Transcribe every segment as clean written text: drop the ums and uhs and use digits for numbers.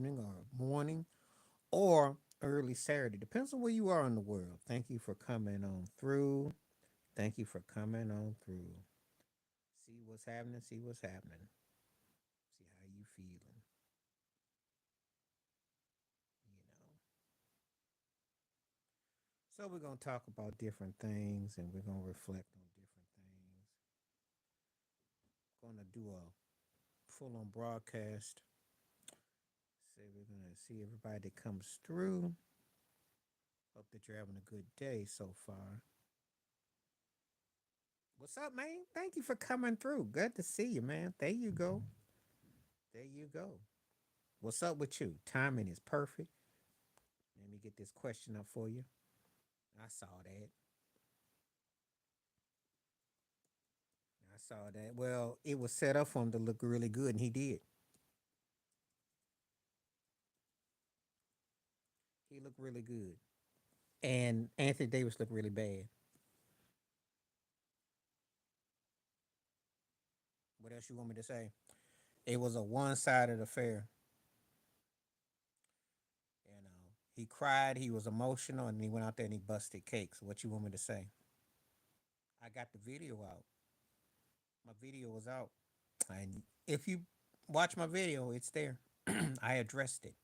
evening or morning or early Saturday. Depends on where you are in the world. Thank you for coming on through. Thank you for coming on through. See what's happening. See what's happening. See how you feeling. You know. So we're gonna talk about different things, and we're gonna reflect on different things. Gonna do a full-on broadcast. Say we're gonna see everybody that comes through. Hope that you're having a good day so far. What's up, man? Thank you for coming through. Good to see you, man. There you go. There you go. What's up with you? Timing is perfect. Let me get this question up for you. I saw that. I saw that. Well, it was set up for him to look really good, and he did. He looked really good. And Anthony Davis looked really bad. What else you want me to say? It was a one-sided affair. You know, he cried, he was emotional, and he went out there and he busted cakes. What you want me to say? I got the video out. My video was out, and if you watch my video, it's there. I addressed it,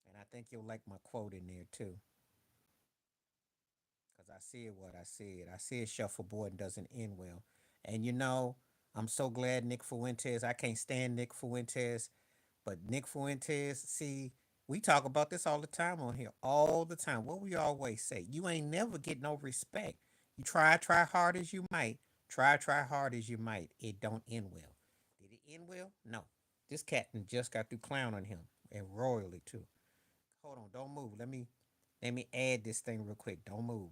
and I think you'll like my quote in there too, because I said what I said. I said shuffleboard doesn't end well, and I'm so glad Nick Fuentes. I can't stand Nick Fuentes, but Nick Fuentes, see, we talk about this all the time on here, all the time. What we always say, you ain't never get no respect. You try hard as you might, try hard as you might. It don't end well. Did it end well? No. This captain just got through clowning him and royally too. Hold on, don't move. Let me add this thing real quick. Don't move.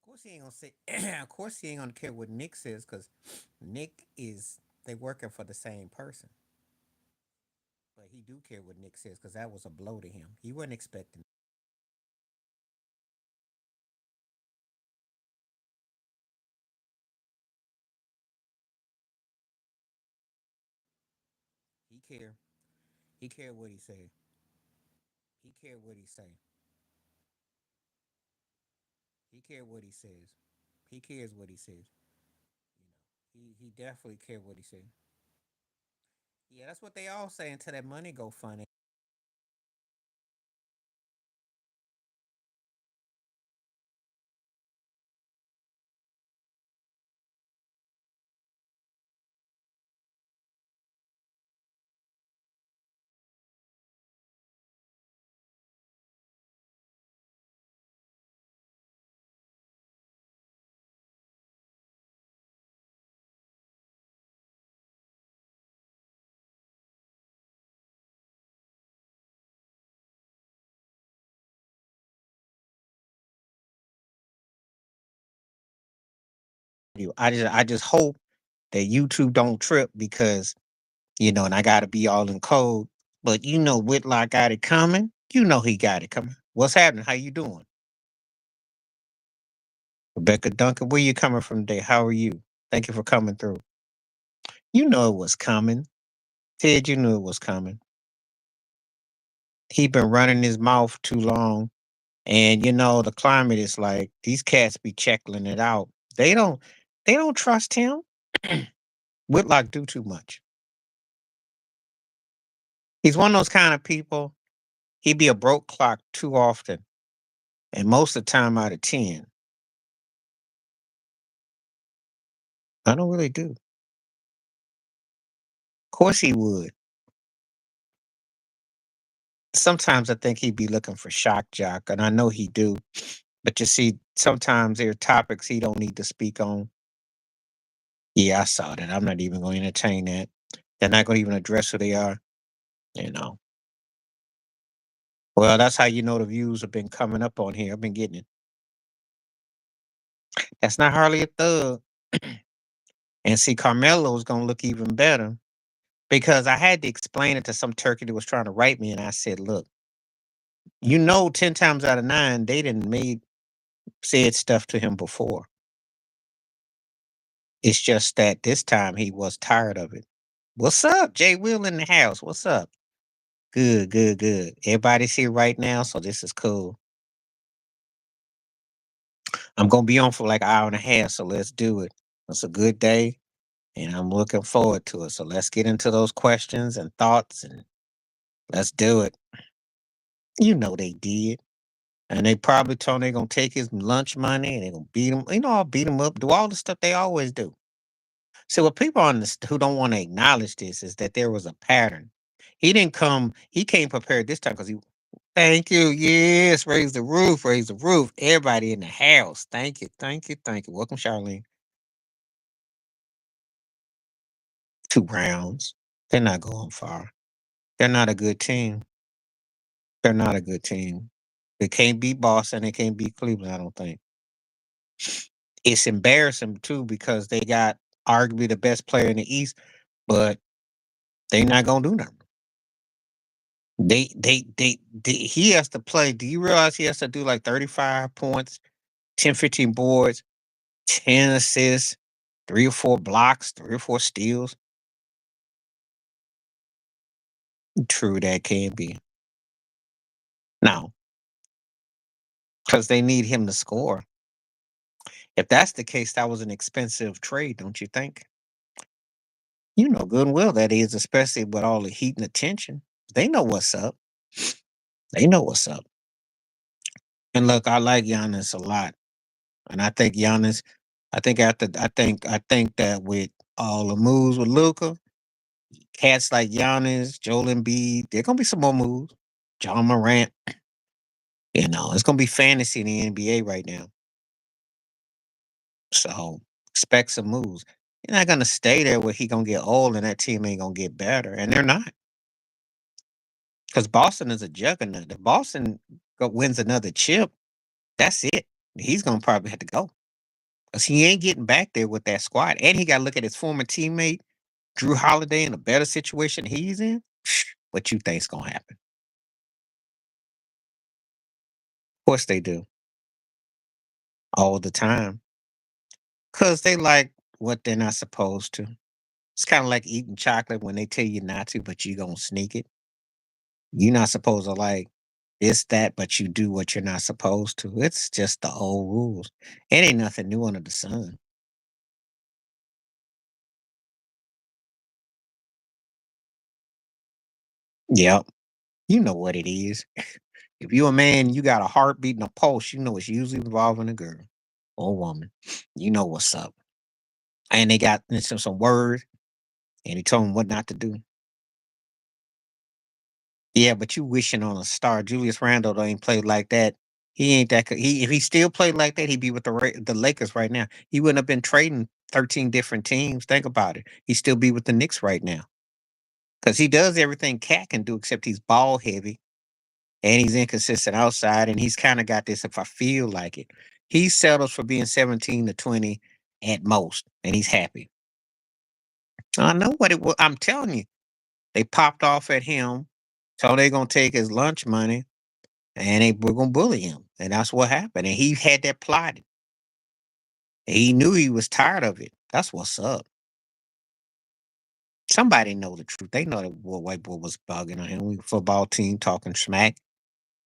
Of course he ain't gonna say. Of course he ain't gonna care what Nick says, cause Nick is they working for the same person. But he do care what Nick says, cause that was a blow to him. He wasn't expecting. He care. He care what he say. He care what he say. He care what he says. He cares what he says. He definitely care what he says. Yeah, that's what they all say until that money go funny. I just hope that YouTube don't trip because and I gotta be all in code. But Whitlock got it coming. He got it coming. What's happening? How you doing? Rebecca Duncan, where you coming from today? How are you? Thank you for coming through. You know it was coming. Ted, you knew it was coming. He been running his mouth too long. And the climate is like these cats be checking it out. They don't they don't trust him. Whitlock do too much. He's one of those kind of people. He be a broke clock too often. And most of the time out of 10, I don't really do. Of course he would. Sometimes I think he'd be looking for shock jock, and I know he do. But you see, sometimes there are topics he don't need to speak on. Yeah, I saw that. I'm not even going to entertain that. They're not going to even address who they are. You know. Well, that's how the views have been coming up on here. I've been getting it. That's not hardly a thug. And see, Carmelo's gonna look even better because I had to explain it to some turkey that was trying to write me, and I said, "Look, 10 times out of 9, they didn't made said stuff to him before. It's just that this time he was tired of it." What's up, Jay Will in the house? What's up? Good, good, good. Everybody's here right now, so this is cool. I'm gonna be on for like an hour and a half, so let's do it. It's a good day, and I'm looking forward to it. So let's get into those questions and thoughts, and let's do it. They did. And they probably told him they're gonna take his lunch money and they're gonna beat him, I'll beat him up, do all the stuff they always do. So what people who don't want to acknowledge this is that there was a pattern. He came prepared this time because he thank you. Yes, raise the roof, raise the roof. Everybody in the house. Thank you, thank you, thank you. Welcome, Charlene. 2 rounds. They're not going far. They're not a good team. They're not a good team. They can't beat Boston. They can't beat Cleveland, I don't think. It's embarrassing too because they got arguably the best player in the East, but they not gonna do nothing. He has to play. Do you realize he has to do like 35 points, 10, 15 boards, 10 assists, 3 or 4 blocks, 3 or 4 steals? True, that can be. No, because they need him to score. If that's the case, that was an expensive trade, don't you think? You know good and well that is, especially with all the heat and attention. They know what's up. They know what's up. And look, I like Giannis a lot. And I think Giannis, I think that with all the moves with Luca, cats like Giannis, Joel Embiid, there gonna be some more moves. John Morant, it's gonna be fantasy in the NBA right now. So expect some moves. You're not gonna stay there where he gonna get old and that team ain't gonna get better. And they're not. Because Boston is a juggernaut. If Boston wins another chip, that's it. He's gonna probably have to go. Because he ain't getting back there with that squad. And he got to look at his former teammate, Drew Holiday, in a better situation he's in. What you think's going to happen? Of course they do. All the time. Because they like what they're not supposed to. It's kind of like eating chocolate when they tell you not to, but you going to sneak it. You're not supposed to like this, that, but you do what you're not supposed to. It's just the old rules. It ain't nothing new under the sun. Yep. You know what it is. If you a man, you got a heartbeat and a pulse, you know it's usually involving a girl or woman. You know what's up. And they got some word, and he told him what not to do. Yeah, but you wishing on a star. Julius Randle ain't played like that. He ain't that. If he still played like that, he'd be with the Lakers right now. He wouldn't have been trading 13 different teams. Think about it. He'd still be with the Knicks right now because he does everything Cat can do, except he's ball heavy and he's inconsistent outside, and he's kind of got this. If I feel like it, he settles for being 17 to 20 at most, and he's happy. I know what it was. I'm telling you, they popped off at him, so they gonna take his lunch money, and they were gonna bully him, and that's what happened. And he had that plotted. He knew he was tired of it. That's what's up. Somebody know the truth. They know that white boy was bugging on him. Football team talking smack,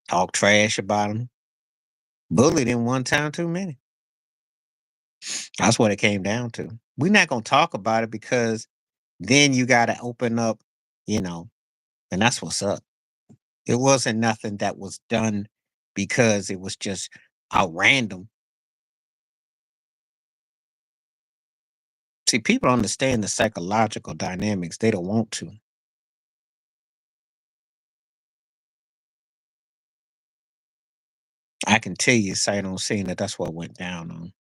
talk trash about him, bullied him one time too many. That's what it came down to. We're not gonna talk about it because then you gotta open up, you know, and that's what's up. It wasn't nothing that was done because it was just a random. See, people understand the psychological dynamics. They don't want to. I can tell you, sight on seeing that that's what went down on.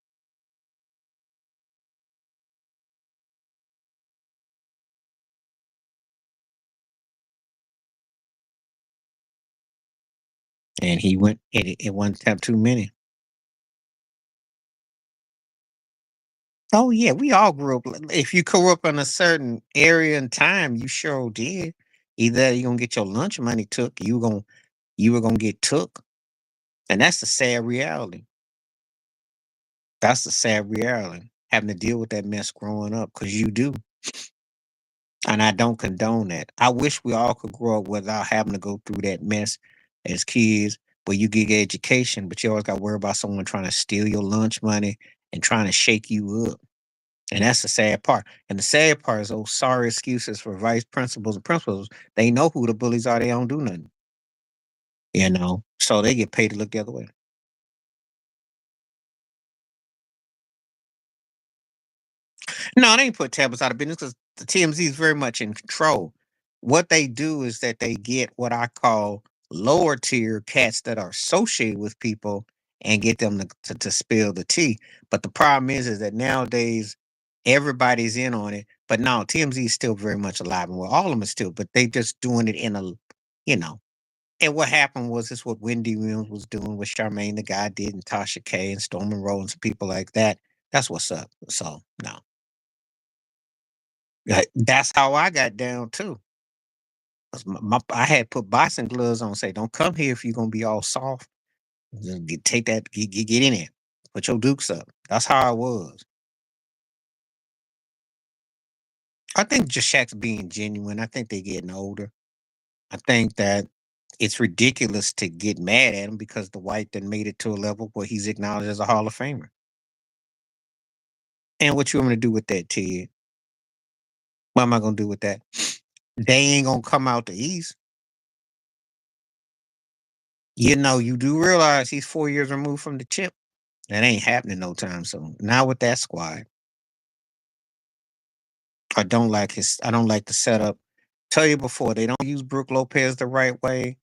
And he went, it one tap too many. Oh yeah, we all grew up. If you grew up in a certain area and time, you sure did. Either you gonna get your lunch money took, you were gonna get took, and that's the sad reality. That's the sad reality. Having to deal with that mess growing up, because you do, and I don't condone that. I wish we all could grow up without having to go through that mess as kids, where you get education, but you always got to worry about someone trying to steal your lunch money and trying to shake you up. And that's the sad part. And the sad part is those sorry excuses for vice principals and principals. They know who the bullies are. They don't do nothing, so they get paid to look the other way. No, they ain't put tablets out of business because the TMZ is very much in control. What they do is that they get what I call lower tier cats that are associated with people and get them to spill the tea. But the problem is that nowadays everybody's in on it. But no, TMZ is still very much alive and well. All of them are still, but they just doing it in a, you know. And what happened was this what Wendy Williams was doing, what Charmaine the guy did, and Tasha K and Stormy Rowe and some people like that. That's what's up. So no. That's how I got down too. 'Cause I had put boxing gloves on, say, "Don't come here if you're gonna be all soft. Just take that, get in there, put your dukes up." That's how I was. I think just Shaq's being genuine. I think they're getting older. I think that it's ridiculous to get mad at him because the white then made it to a level where he's acknowledged as a Hall of Famer. And what you want me to do with that, Ted? What am I gonna do with that? They ain't gonna come out the East. You do realize he's 4 years removed from the chip. That ain't happening no time soon. Not with that squad. I don't like the setup. Tell you before, they don't use Brook Lopez the right way.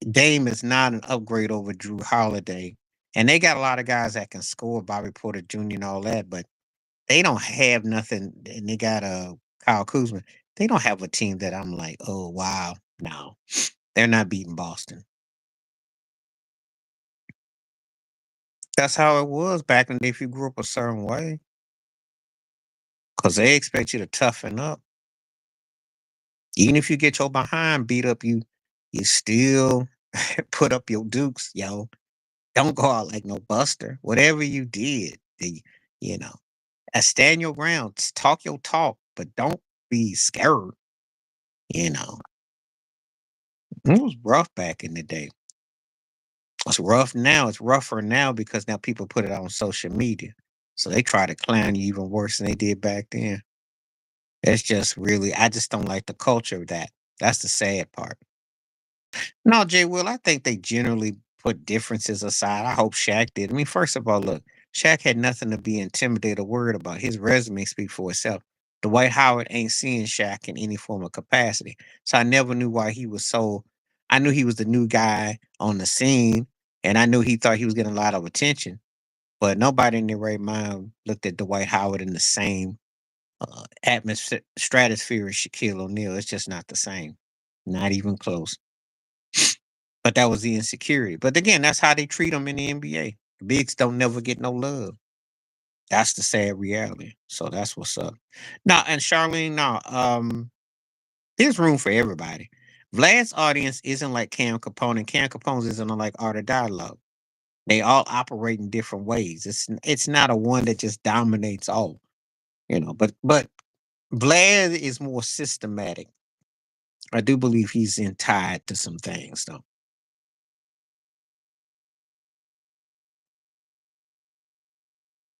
Dame is not an upgrade over Drew Holiday. And they got a lot of guys that can score, Bobby Porter Jr. and all that, but they don't have nothing. And they got Kyle Kuzma. They don't have a team that I'm like, oh wow, no, they're not beating Boston. That's how it was back in the day if you grew up a certain way. Because they expect you to toughen up. Even if you get your behind beat up, you still put up your dukes, yo. Don't go out like no buster. Whatever you did, you know, stand your ground, talk your talk, but don't be scared. You know, it was rough back in the day. It's rough now. It's rougher now because now people put it on social media, so they try to clown you even worse than they did back then. It's just really, I just don't like the culture of that. That's the sad part. No, Jay Will, I think they generally put differences aside. I hope Shaq did. I mean, first of all, look, Shaq had nothing to be intimidated or worried about. His resume speaks for itself. Dwight Howard ain't seeing Shaq in any form of capacity. So I never knew why he was so. I knew he was the new guy on the scene, and I knew he thought he was getting a lot of attention. But nobody in their right mind looked at Dwight Howard in the same atmosphere, stratosphere as Shaquille O'Neal. It's just not the same. Not even close. But that was the insecurity. But again, that's how they treat them in the NBA. The bigs don't never get no love. That's the sad reality. So that's what's up. Now, and Charlene, now, there's room for everybody. Vlad's audience isn't like Cam Capone, and Cam Capone's isn't like Art of Dialogue. They all operate in different ways. It's not a one that just dominates all, But Vlad is more systematic. I do believe he's in tied to some things, though.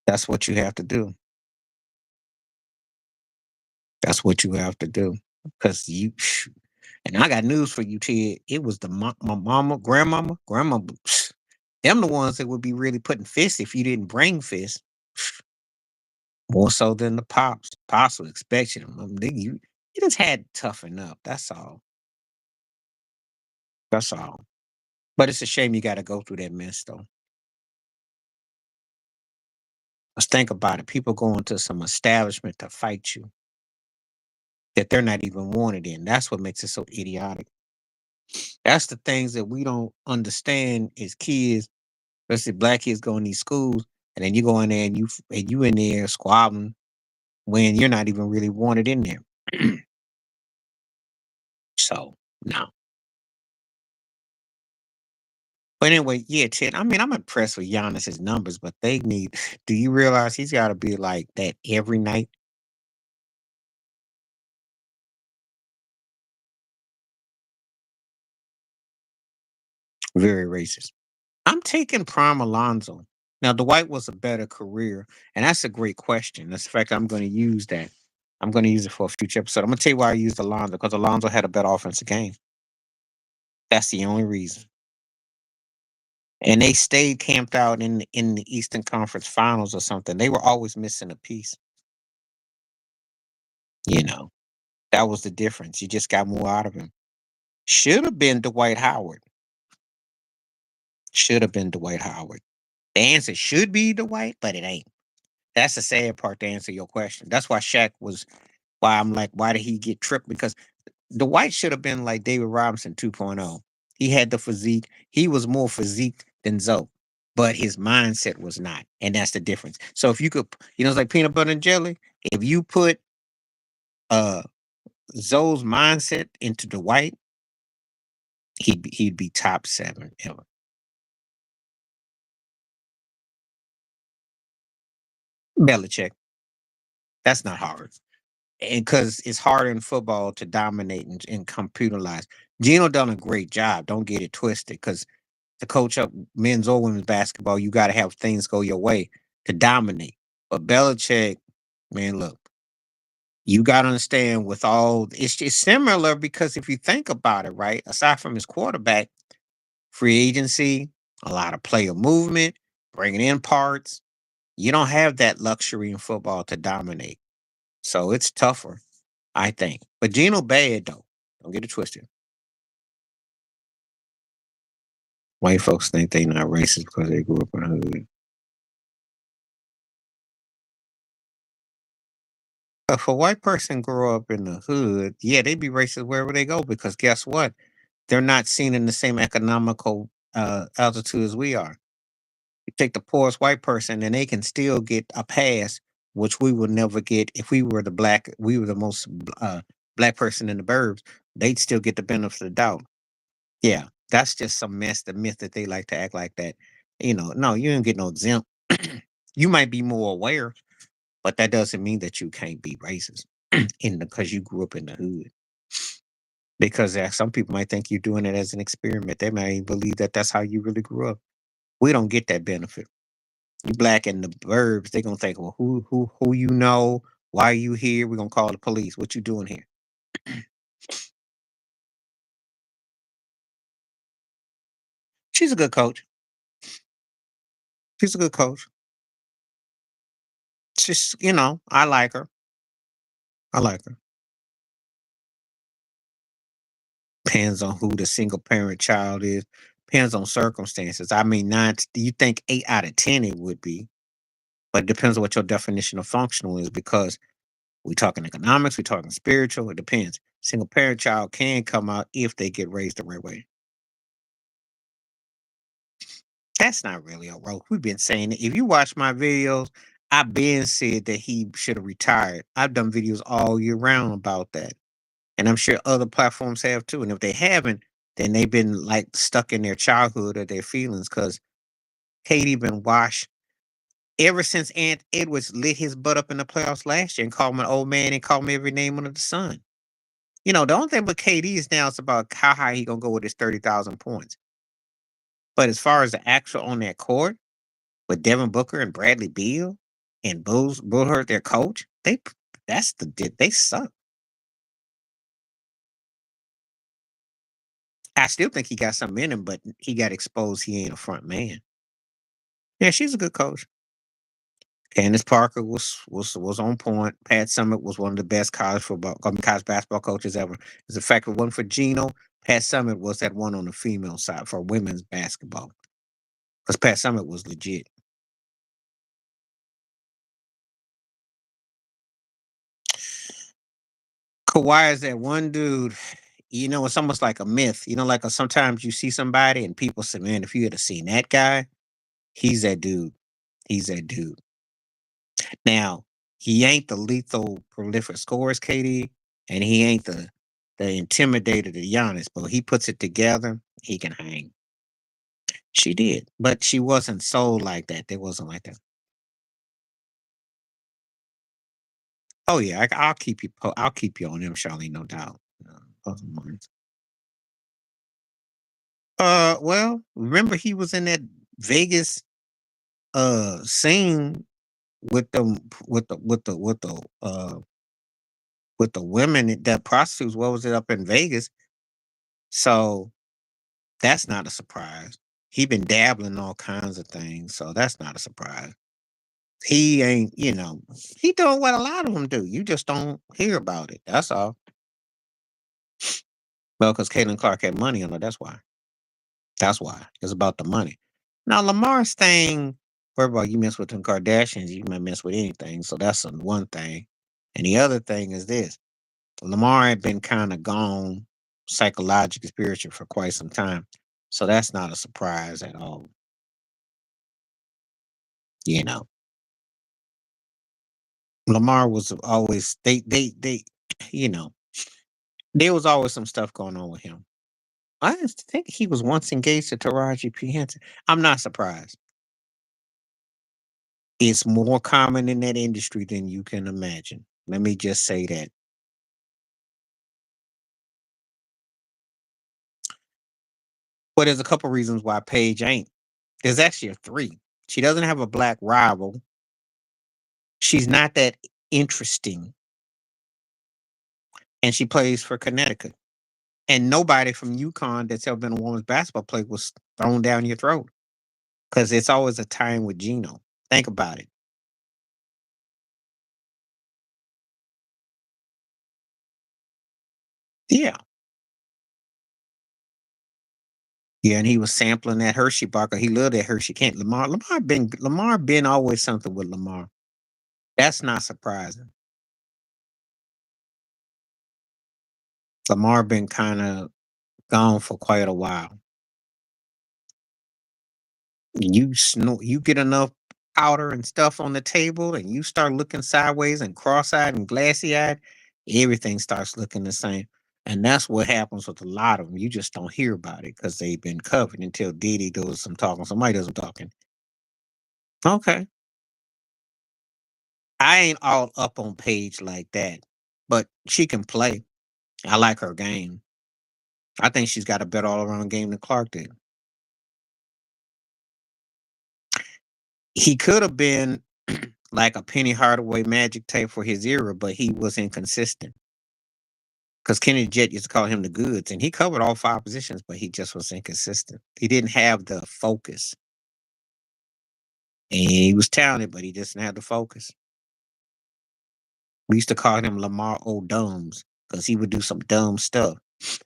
That's what you have to do. That's what you have to do. Because and I got news for you, Ted. It was my mama, grandma, them the ones that would be really putting fists if you didn't bring fists. More so than the pops. Pops would expect you. You just had to toughen up. That's all. That's all. But it's a shame you got to go through that mess, though. Let's think about it. People going to some establishment to fight you that they're not even wanted in. That's what makes it so idiotic. That's the things that we don't understand as kids, especially black kids going to these schools. and then you go in there and you in there squabbling when you're not even really wanted in there. So no. But anyway, yeah, Ted. I mean, I'm impressed with Giannis's numbers, but they need. Do you realize he's got to be like that every night? Very racist. I'm taking Prime Alonzo. Now, Dwight was a better career, and that's a great question. That's the fact I'm going to use that. I'm going to use it for a future episode. I'm going to tell you why I used Alonzo because Alonzo had a better offensive game. That's the only reason. And they stayed camped out in the Eastern Conference Finals or something. They were always missing a piece. You know, that was the difference. You just got more out of him. Should have been Dwight Howard. Should have been Dwight Howard. The answer should be Dwight, but it ain't. That's the sad part to answer your question. That's why Shaq was. Why I'm like, why did he get tripped? Because Dwight should have been like David Robinson 2.0. He had the physique. He was more physique than Zoe, but his mindset was not, and that's the difference. So if you could, it's like peanut butter and jelly. If you put uh Zoe's mindset into Dwight, he'd be top 7 ever. Belichick. That's not hard. And because it's hard in football to dominate and computerize. Gino done a great job. Don't get it twisted. Because to coach up men's or women's basketball, you got to have things go your way to dominate. But Belichick, man, look, you got to understand with all it's similar because if you think about it, right, aside from his quarterback, free agency, a lot of player movement, bringing in parts, you don't have that luxury in football to dominate. So it's tougher, I think. But Geno bad though. Don't get it twisted. White folks think they not racist because they grew up in the hood. If a white person grow up in the hood, yeah, they be racist wherever they go because guess what? They're not seen in the same economical altitude as we are. You take the poorest white person and they can still get a pass, which we would never get if we were the most black person in the burbs. They'd still get the benefit of the doubt. Yeah, that's just some mess. The myth that they like to act like that. No, you don't get no exempt. You might be more aware, but that doesn't mean that you can't be racist in because you grew up in the hood. Because some people might think you're doing it as an experiment. They might believe that that's how you really grew up. We don't get that benefit. You black in the burbs, they gonna think, well, who you know? Why are you here? We're gonna call the police. What you doing here? She's a good coach. She's a good coach. She's, I like her. I like her. Depends on who the single parent child is. Depends on circumstances. I mean, do you think 8 out of 10 it would be? But it depends on what your definition of functional is because we talking economics, we talking spiritual. It depends. Single parent child can come out if they get raised the right way. That's not really a role. We've been saying it. If you watch my videos, I've been said that he should have retired. I've done videos all year round about that. And I'm sure other platforms have too. And if they haven't, then they've been like stuck in their childhood or their feelings because Katie been washed ever since Ant Edwards lit his butt up in the playoffs last year and called him an old man and called him every name under the sun. The only thing with KD is now it's about how high he gonna go with his 30,000 points. But as far as the actual on that court with Devin Booker and Bradley Beal and Bullhurt, their coach, they suck. I still think he got something in him, but he got exposed. He ain't a front man. Yeah, she's a good coach. Candace Parker was on point. Pat Summitt was one of the best college basketball coaches ever. As a fact, if it wasn't for Gino, Pat Summitt was that one on the female side for women's basketball. Because Pat Summitt was legit. Kawhi is that one dude. It's almost like a myth. Like sometimes you see somebody and people say, "Man, if you had seen that guy, he's that dude." He's that dude. Now, he ain't the lethal prolific scores, KD, and he ain't the intimidator to Giannis, but he puts it together, he can hang. She did, but she wasn't sold like that. They wasn't like that. Oh yeah, I'll keep you. I'll keep you on them, Charlie, no doubt. Those are mine. Well, remember he was in that Vegas scene with the with the women that prostitutes. What was it up in Vegas? So that's not a surprise. He been dabbling in all kinds of things, so that's not a surprise. He ain't, he doing what a lot of them do. You just don't hear about it. That's all. Well, because Caitlin Clark had money on her. That's why. That's why. It's about the money. Now, Lamar's thing, first of all, you mess with them Kardashians, you might mess with anything. So that's one thing. And the other thing is this: Lamar had been kind of gone psychologically, spiritual for quite some time. So that's not a surprise at all. You know, Lamar was always, you know, there was always some stuff going on with him. I just think he was once engaged to Taraji P. Henson. I'm not surprised. It's more common in that industry than you can imagine. Let me just say that. But there's a couple reasons why Paige ain't. There's actually a three. She doesn't have a black rival. She's not that interesting, and she plays for Connecticut. And nobody from UConn that's ever been a women's basketball player was thrown down your throat because it's always a time with Gino. Think about it. Yeah, yeah, and he was sampling that Hershey bar 'cause he loved that Hershey can't. Lamar been always something with Lamar. That's not surprising. Lamar been kind of gone for quite a while. You get enough powder and stuff on the table, and you start looking sideways and cross-eyed and glassy-eyed, everything starts looking the same. And that's what happens with a lot of them. You just don't hear about it because they've been covered until Diddy does some talking. Somebody does some talking. Okay. I ain't all up on Paige like that, but she can play. I like her game. I think she's got a better all-around game than Clark did. He could have been like a Penny Hardaway Magic type for his era, but he was inconsistent. Because Kenny Jet used to call him the goods, and he covered all five positions, but he just was inconsistent. He didn't have the focus. And he was talented, but he just didn't have the focus. We used to call him Lamar O'Dumbs because he would do some dumb stuff.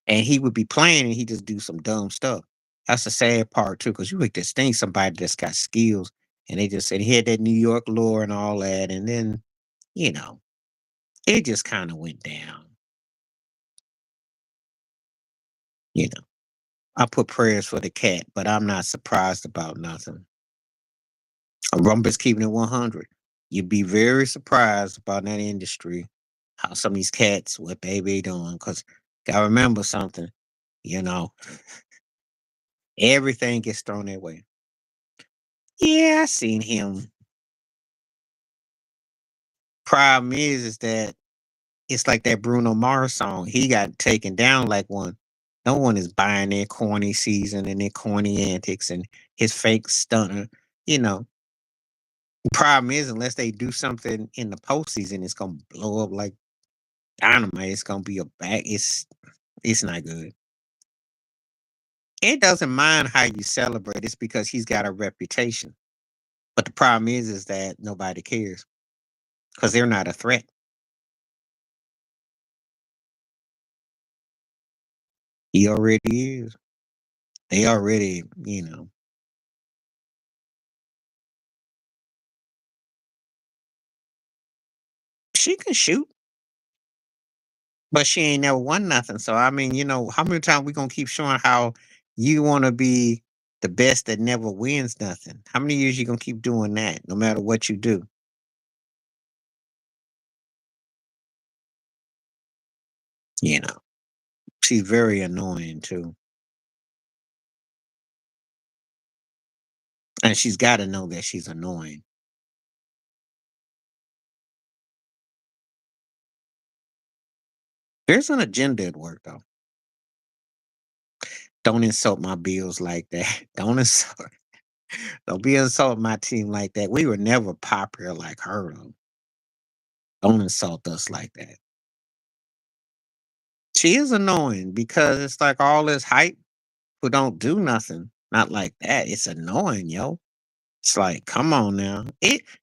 And he would be playing and he just do some dumb stuff. That's the sad part too, because you would just think somebody that's got skills and they just said he had that New York lore and all that. And then, you know, it just kind of went down. You know, I put prayers for the cat, but I'm not surprised about nothing. Rumbus keeping it 100. You'd be very surprised about that industry, how some of these cats, what they be doing. Because gotta remember something, you know, everything gets thrown their way. Yeah, I seen him. Problem is that it's like that Bruno Mars song. He got taken down like one. No one is buying their corny season and their corny antics and his fake stunner. You know, problem is unless they do something in the postseason, it's gonna blow up like dynamite. It's gonna be a back. It's not good. It doesn't mind how you celebrate. It's because he's got a reputation. But the problem is that nobody cares because they're not a threat. He already is. They already, she can shoot, but she ain't never won nothing. So I mean, how many times we gonna keep showing how you want to be? The best that never wins nothing. How many years you gonna keep doing that, no matter what you do? You know, she's very annoying too, and she's got to know that she's annoying. There's an agenda at work, though. Don't insult my bills like that. Don't insult. Don't be insulting my team like that. We were never popular like her, though. Don't insult us like that. She is annoying because it's like all this hype who don't do nothing. Not like that. It's annoying, yo. It's like, come on now.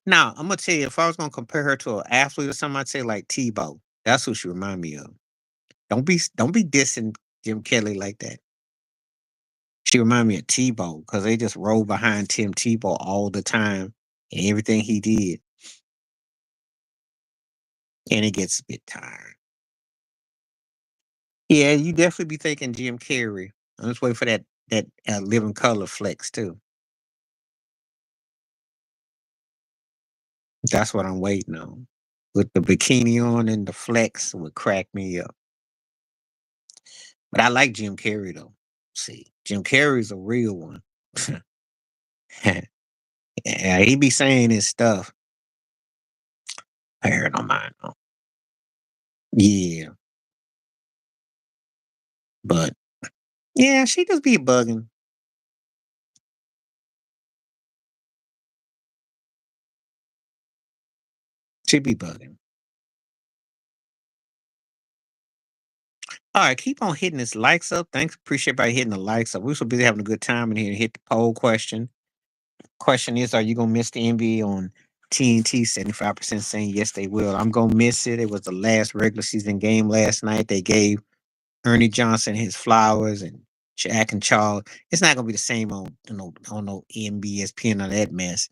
Now, I'm gonna tell you, if I was gonna compare her to an athlete or something, I'd say like Tebow. That's who she remind me of. Don't be dissing Jim Kelly like that. She remind me of Tebow because they just roll behind Tim Tebow all the time and everything he did, and it gets a bit tired. Yeah, you definitely be thinking Jim Carrey. I'm just waiting for that living color flex too. That's what I'm waiting on. With the bikini on and the flex would crack me up. But I like Jim Carrey though. See, Jim Carrey's a real one. Yeah, he be saying his stuff. I heard on mine though. Yeah, but yeah, she just be bugging. She be bugging. All right, keep on hitting this likes up. Thanks. Appreciate everybody hitting the likes up. We're so busy having a good time in here. Hit the poll question. Question is, are you gonna miss the NBA on TNT? 75% saying yes, they will. I'm gonna miss it. It was the last regular season game last night. They gave Ernie Johnson his flowers and Shaq and Charles. It's not gonna be the same on on no NBSPN or that mess.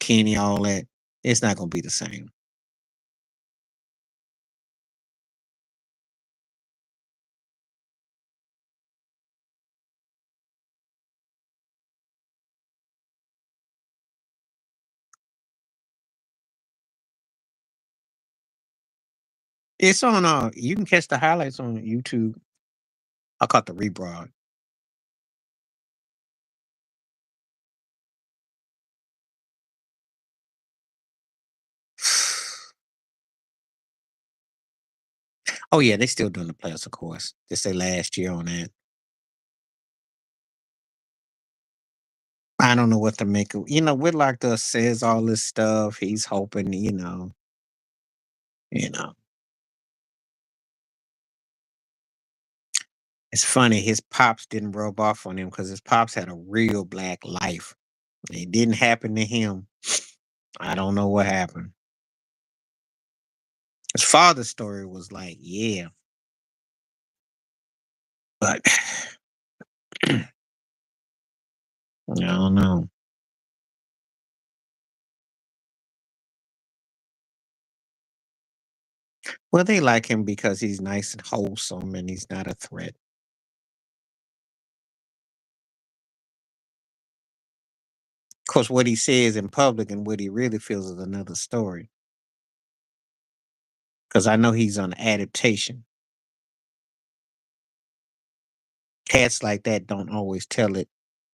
Kenny, all that. It's not gonna be the same. It's on you can catch the highlights on YouTube. I caught the rebroad. Oh yeah, they still doing the playoffs, of course. This say last year on that. I don't know what to make of. Whitlock does says all this stuff. He's hoping, you know. It's funny. His pops didn't rub off on him because his pops had a real black life. It didn't happen to him. I don't know what happened. His father's story was like, yeah, but I don't know. Well, they like him because he's nice and wholesome and he's not a threat. Of course, what he says in public and what he really feels is another story. Because I know he's on adaptation. Cats like that don't always tell it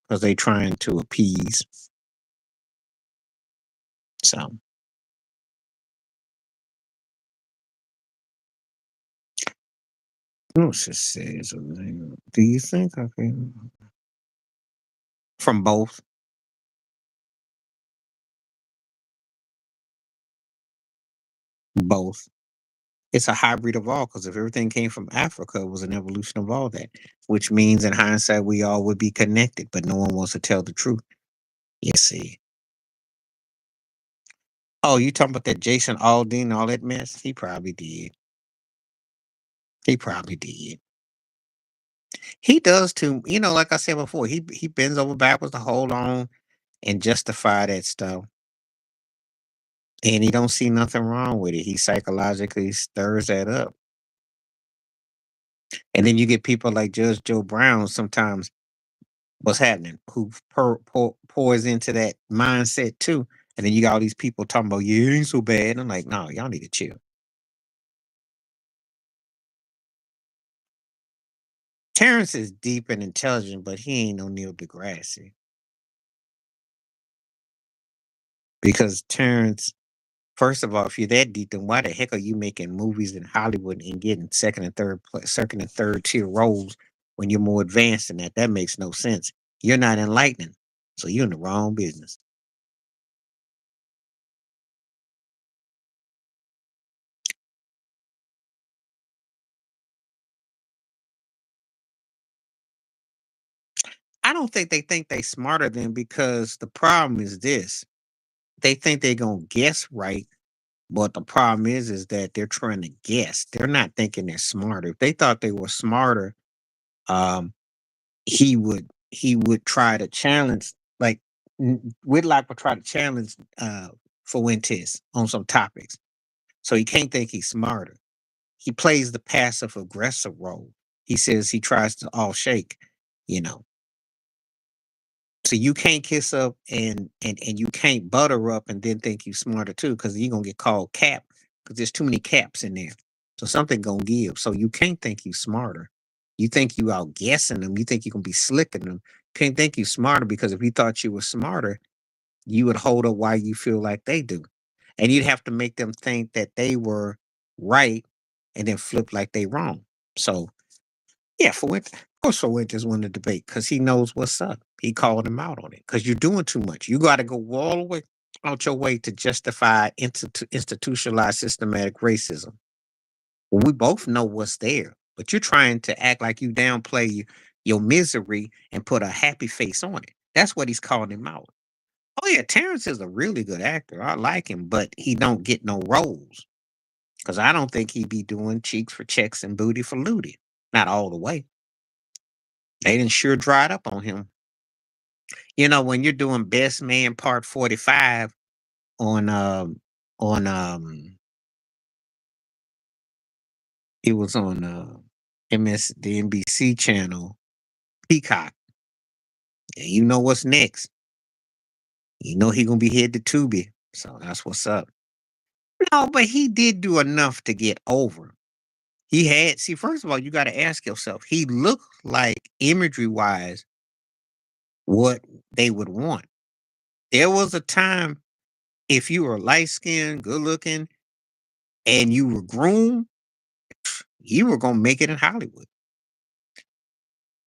because they trying to appease. So, no, she says, do you think I can? From both, both. It's a hybrid of all because if everything came from Africa, it was an evolution of all that, which means in hindsight, we all would be connected, but no one wants to tell the truth. You see. Oh, you talking about that Jason Aldean, all that mess? He probably did. He probably did. He does too. Like I said before, he bends over backwards to hold on and justify that stuff. And he don't see nothing wrong with it. He psychologically stirs that up. And then you get people like Judge Joe Brown sometimes What's happening? Who pours into that mindset too? And then you got all these people talking about, yeah, it ain't so bad. I'm like, no, y'all need to chill. Terrence is deep and intelligent, but he ain't no Neil deGrasse. Because Terrence, first of all, if you're that deep, then why the heck are you making movies in Hollywood and getting second and third tier roles when you're more advanced than that? That makes no sense. You're not enlightening, so you're in the wrong business. I don't think they smarter than because the problem is this: they think they're gonna guess right, but the problem is that they're trying to guess. They're not thinking they're smarter. If they thought they were smarter, um, he would try to challenge like Whitlock would try to challenge Fuentes on some topics. So he can't think he's smarter. He plays the passive aggressive role. He says he tries to all shake, you know. So you can't kiss up and you can't butter up and then think you smarter too, because you're gonna get called cap because there's too many caps in there. So something gonna give. So you can't think you smarter. You think you outguessing them. You think you can be slicking them. Can't think you smarter because if you thought you were smarter, you would hold up why you feel like they do. And you'd have to make them think that they were right and then flip like they wrong. So yeah, of course Fuentes won the debate because he knows what's up. He called him out on it because you're doing too much. You got to go all the way out your way to justify institutionalized systematic racism. Well, we both know what's there, but you're trying to act like you downplay your misery and put a happy face on it. That's what he's calling him out. Oh yeah, Terrence is a really good actor. I like him, but he don't get no roles because I don't think he be doing cheeks for checks and booty for looty. Not all the way. They done sure dried up on him. You know, when you're doing Best Man Part 45 on on it was on the NBC channel, Peacock. And you know what's next. You know he gonna be head to Tubi. So that's what's up. No, but he did do enough to get over. He had see, first of all, you gotta ask yourself, he looked like imagery wise what they would want. There was a time if you were light skinned, good looking, and you were groomed, you were gonna make it in Hollywood.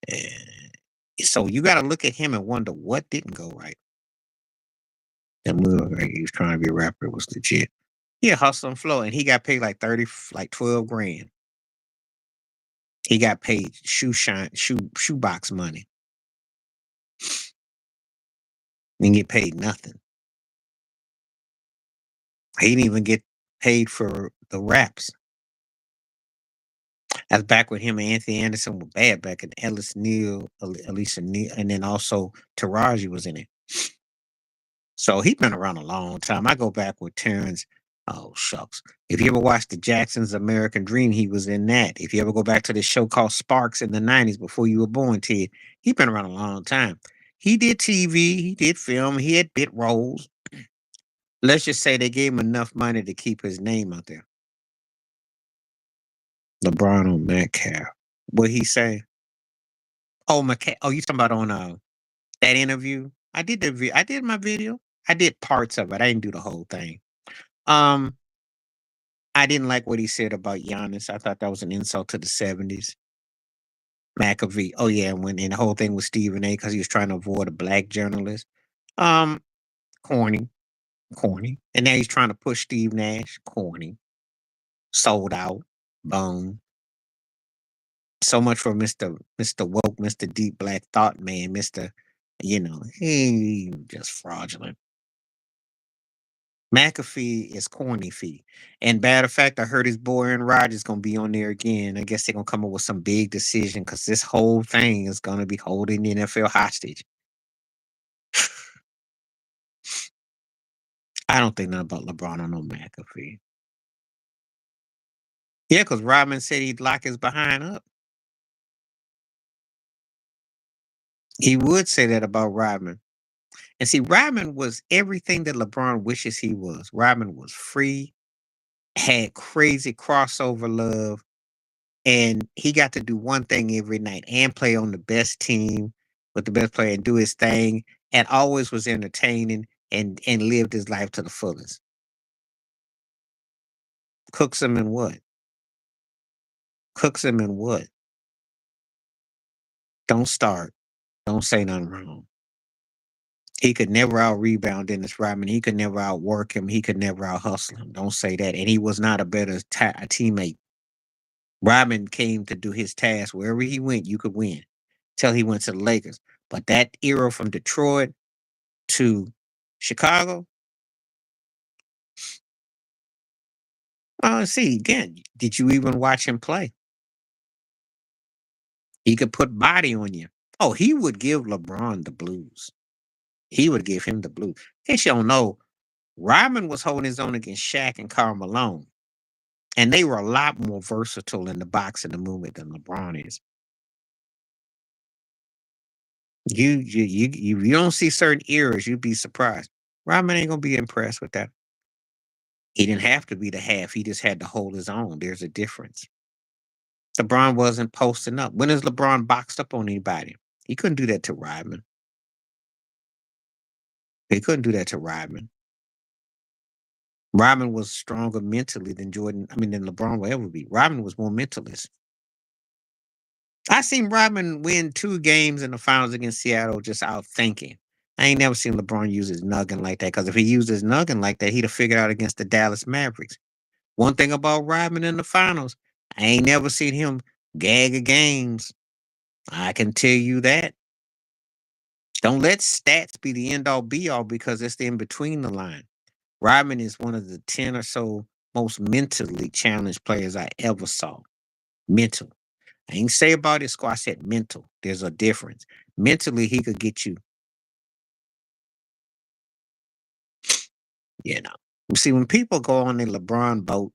And so you got to look at him and wonder what didn't go right. That move, like he was trying to be a rapper, was legit. Yeah, hustle and flow, and he got paid like 30, like 12 grand. He got paid shoebox money. Didn't get paid nothing. He didn't even get paid for the raps. That's back with him and Anthony Anderson were bad back in Ellis Neal, Alicia Neal, and then also Taraji was in it. So he's been around a long time. I go back with Terrence. Oh shucks! If you ever watched the Jacksons' American Dream, he was in that. If you ever go back to this show called Sparks in the '90s, before you were born, Ted, he's been around a long time. He did TV, he did film, he had bit roles. Let's just say they gave him enough money to keep his name out there. LeBron on Metcalf. What he say? Oh, Oh, you talking about on that interview? I did my video. I did parts of it. I didn't do the whole thing. Um, I didn't like what he said about Giannis. I thought that was an insult to the '70s. McAfee. Oh yeah, when and the whole thing was Stephen A. because he was trying to avoid a black journalist. Um, corny, corny. And now he's trying to push Steve Nash. Corny. Sold out. Bone. So much for Mr. Woke, Mr. Deep Black Thought Man, Mr. He just fraudulent. McAfee is corny fee. And matter of fact, I heard his boy Aaron Rodgers gonna be on there again. I guess they're gonna come up with some big decision because this whole thing is gonna be holding the NFL hostage. I don't think nothing about LeBron or no McAfee. Yeah, because Rodman said he'd lock his behind up. He would say that about Rodman. And see, Rodman was everything that LeBron wishes he was. Rodman was free, had crazy crossover love, and he got to do one thing every night and play on the best team with the best player and do his thing, and always was entertaining and lived his life to the fullest. Cooks him in what? Cooks him in what? Don't start. Don't say nothing wrong. He could never out rebound Dennis Rodman. He could never outwork him. He could never out hustle him. Don't say that. And he was not a better teammate. Rodman came to do his task. Wherever he went, you could win. Till he went to the Lakers. But that era from Detroit to Chicago, see, again, did you even watch him play? He could put body on you. Oh, he would give LeBron the blues. He would give him the blues. In case you don't know, Rodman was holding his own against Shaq and Karl Malone. And they were a lot more versatile in the box and the movement than LeBron is. You don't see certain eras, you'd be surprised. Rodman ain't gonna be impressed with that. He didn't have to be the half. He just had to hold his own. There's a difference. LeBron wasn't posting up. When has LeBron boxed up on anybody? He couldn't do that to Rodman. He couldn't do that to Rodman. Rodman was stronger mentally than than LeBron will ever be. Rodman was more mentalist. I seen Rodman win 2 games in the finals against Seattle just out thinking. I ain't never seen LeBron use his noggin like that, because if he used his noggin like that, he'd have figured out against the Dallas Mavericks. One thing about Rodman in the finals, I ain't never seen him gag a games. I can tell you that. Don't let stats be the end all be all, because it's the in between the line. Rodman is one of the 10 or so most mentally challenged players I ever saw. Mental. I ain't say about his squad, I said mental. There's a difference. Mentally, he could get you, you know. See, when people go on the LeBron boat,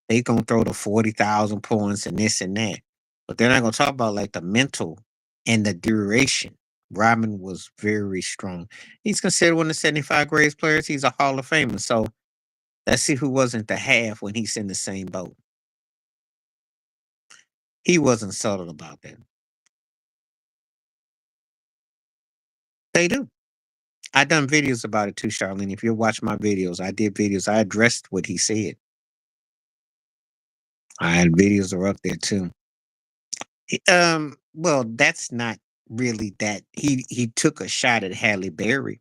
they gonna throw the 40,000 points and this and that. But they're not gonna talk about like the mental and the duration. Rodman was very strong. He's considered one of the 75 greatest players. He's a Hall of Famer. So let's see who wasn't the half when he's in the same boat. He wasn't subtle about that. They do. I done videos about it too, Charlene. If you watch my videos, I did videos. I addressed what he said. I had videos are up there too. Well, that's not really that. He took a shot at Halle Berry,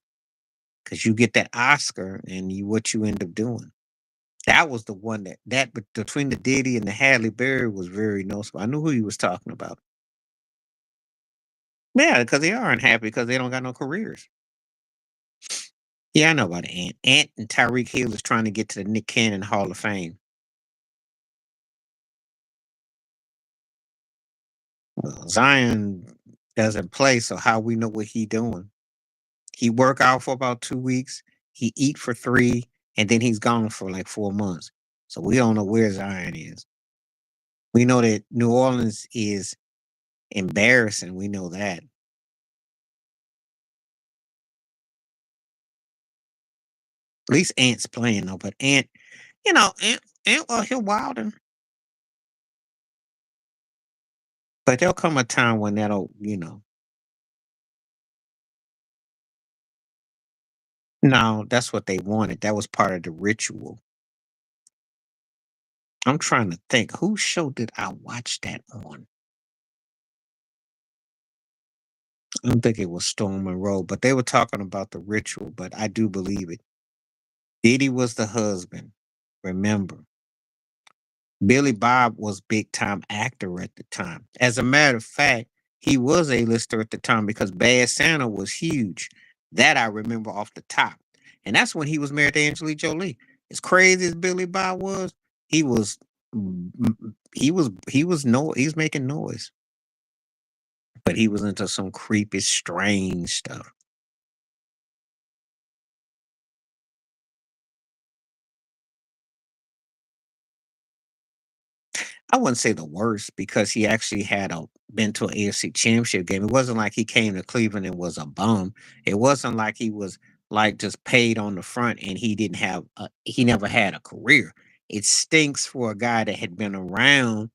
because you get that Oscar and what you end up doing. That was the one but between the Diddy and the Halle Berry was very noticeable. I knew who he was talking about. Yeah, because they are unhappy because they don't got no careers. Yeah, I know about Ant. Ant and Tyreek Hill is trying to get to the Nick Cannon Hall of Fame. Well, Zion doesn't play, so how we know what he doing? He work out for about 2 weeks, he eat for 3, and then he's gone for like 4 months. So we don't know where Zion is. We know that New Orleans is embarrassing. We know that. At least Ant's playing though, but Ant, Ant, well, he'll wildin'. But there'll come a time when no, that's what they wanted. That was part of the ritual. I'm trying to think, whose show did I watch that on? I don't think it was Storm Monroe, but they were talking about the ritual, but I do believe it. Diddy was the husband. Remember, Billy Bob was big time actor at the time. As a matter of fact, he was a lister at the time because Bad Santa was huge. That I remember off the top. And that's when he was married to Angelique Jolie. As crazy as Billy Bob was, he was he was making noise. But he was into some creepy, strange stuff. I wouldn't say the worst because he actually had been to an AFC championship game. It wasn't like he came to Cleveland and was a bum. It wasn't like he was like just paid on the front and he never had a career. It stinks for a guy that had been around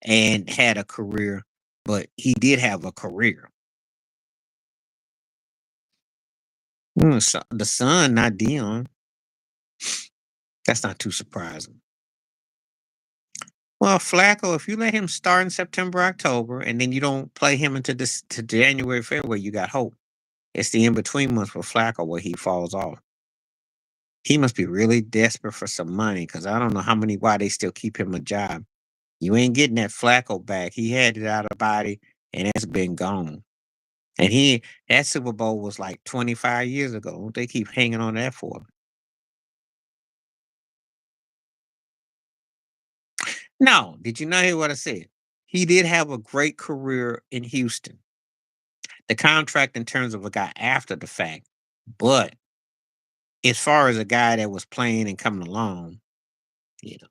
and had a career, but he did have a career. The son, not Dion. That's not too surprising. Well, Flacco, if you let him start in September, October, and then you don't play him into this to January, February, you got hope. It's the in between months for Flacco where he falls off. He must be really desperate for some money because I don't know why they still keep him a job. You ain't getting that Flacco back. He had it out of body and it's been gone. And that Super Bowl was like 25 years ago. They keep hanging on that for? No, did you not hear what I said? He did have a great career in Houston. The contract in terms of a guy after the fact, but as far as a guy that was playing and coming along, you know,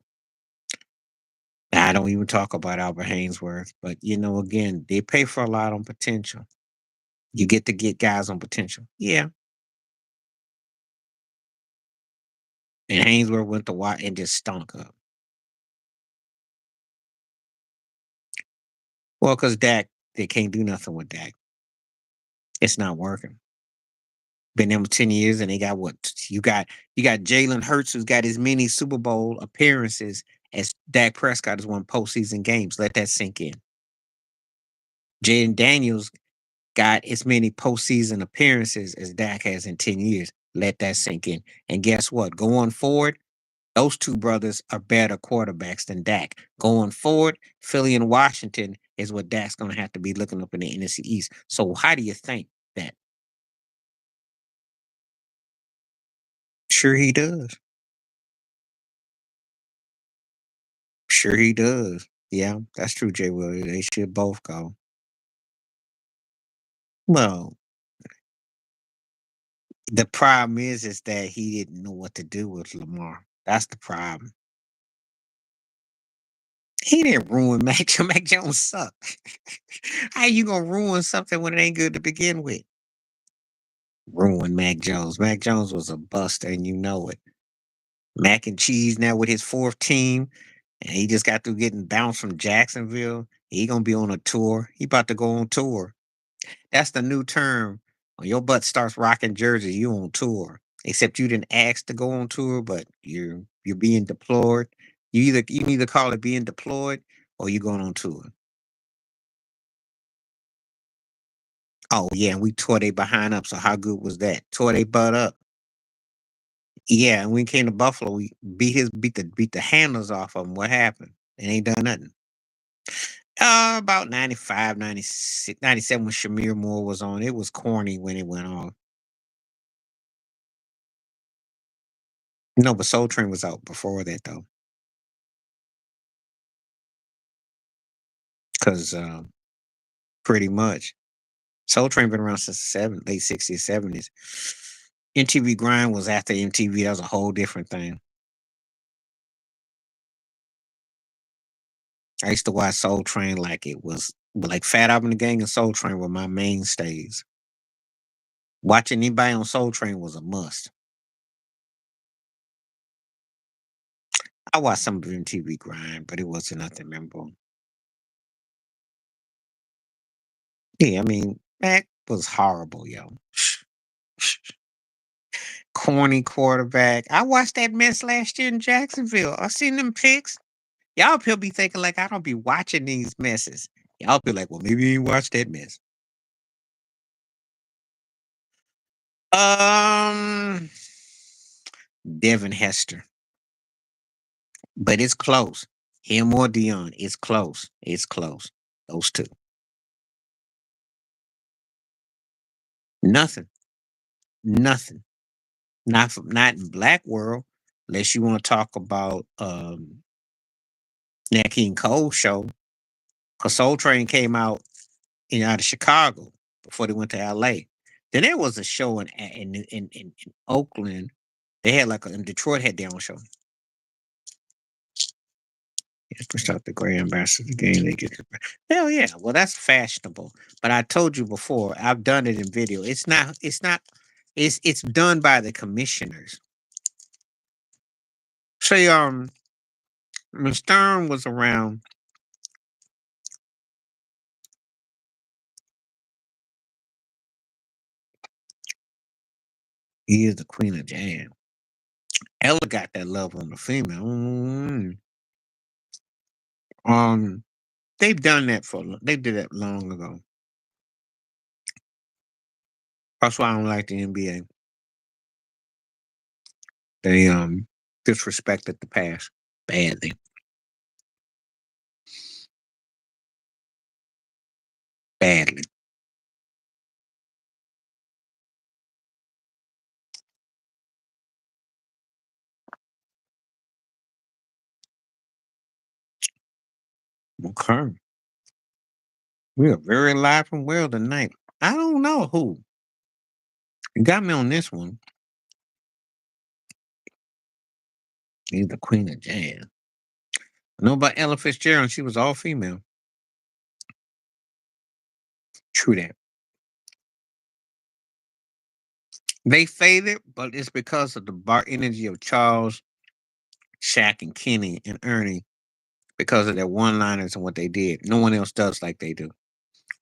I don't even talk about Albert Hainsworth, but again, they pay for a lot on potential. You get to get guys on potential. Yeah. And Hainsworth went to Watt and just stunk up. Well, because Dak, they can't do nothing with Dak. It's not working. Been there for 10 years and they got what? You got Jalen Hurts who's got as many Super Bowl appearances as Dak Prescott has won postseason games. Let that sink in. Jaden Daniels got as many postseason appearances as Dak has in 10 years. Let that sink in. And guess what? Going forward, those two brothers are better quarterbacks than Dak. Going forward, Philly and Washington is what Dak's going to have to be looking up in the NFC East. So how do you think that? Sure he does. Sure he does. Yeah, that's true, Jay Will. They should both go. Well, the problem is that he didn't know what to do with Lamar. That's the problem. He didn't ruin Mac Jones. Mac Jones sucked. How you gonna ruin something when it ain't good to begin with? Ruin Mac Jones. Mac Jones was a buster, and you know it. Mac and cheese now with his fourth team, and he just got through getting bounced from Jacksonville. He gonna be on a tour. He about to go on tour. That's the new term. When your butt starts rocking Jersey, you on tour. Except you didn't ask to go on tour, but you're being deployed. You either call it being deployed or you going on tour. Oh yeah, and we tore they behind up. So how good was that? Tore they butt up. Yeah, and when we came to Buffalo, we beat the handlers off of them. What happened? They ain't done nothing. About 95, 96, 97 when Shamir Moore was on. It was corny when it went on. No, but Soul Train was out before that though. Because pretty much Soul Train been around since late 60s, 70s. MTV Grind was after MTV. That was a whole different thing. I used to watch Soul Train like it was like Fat Album the Gang and Soul Train were my mainstays. Watching anybody on Soul Train was a must. I watched some of MTV Grind, but it wasn't nothing memorable. Yeah, I mean, Mac was horrible, yo. Corny quarterback. I watched that mess last year in Jacksonville. I seen them pics. Y'all people be thinking like I don't be watching these messes. Y'all be like, well, maybe you ain't watch that mess. Um, Devin Hester, but it's close. Him or Dion, it's close. It's close. Those two. Nothing. Nothing. Not in Black World, unless you want to talk about Nat King Cole show. Cause Soul Train came out out of Chicago before they went to LA. Then there was a show in Oakland. They had in Detroit had their own show. Yes, push out the grand ambassador game. They get hell yeah. Well, that's fashionable. But I told you before, I've done it in video. It's not. It's not. It's done by the commissioners. Say when Stern was around, he is the queen of jam. Ella got that love on the female. Um, they've done that they did that long ago. That's why I don't like the NBA. They disrespected the past badly, badly. Okay, we are very live from well tonight. I don't know who got me on this one. He's the queen of jazz. I know about Ella Fitzgerald. She was all female. True that. They faded, but it's because of the bar energy of Charles, Shaq, and Kenny and Ernie because of their one-liners and what they did. No one else does like they do.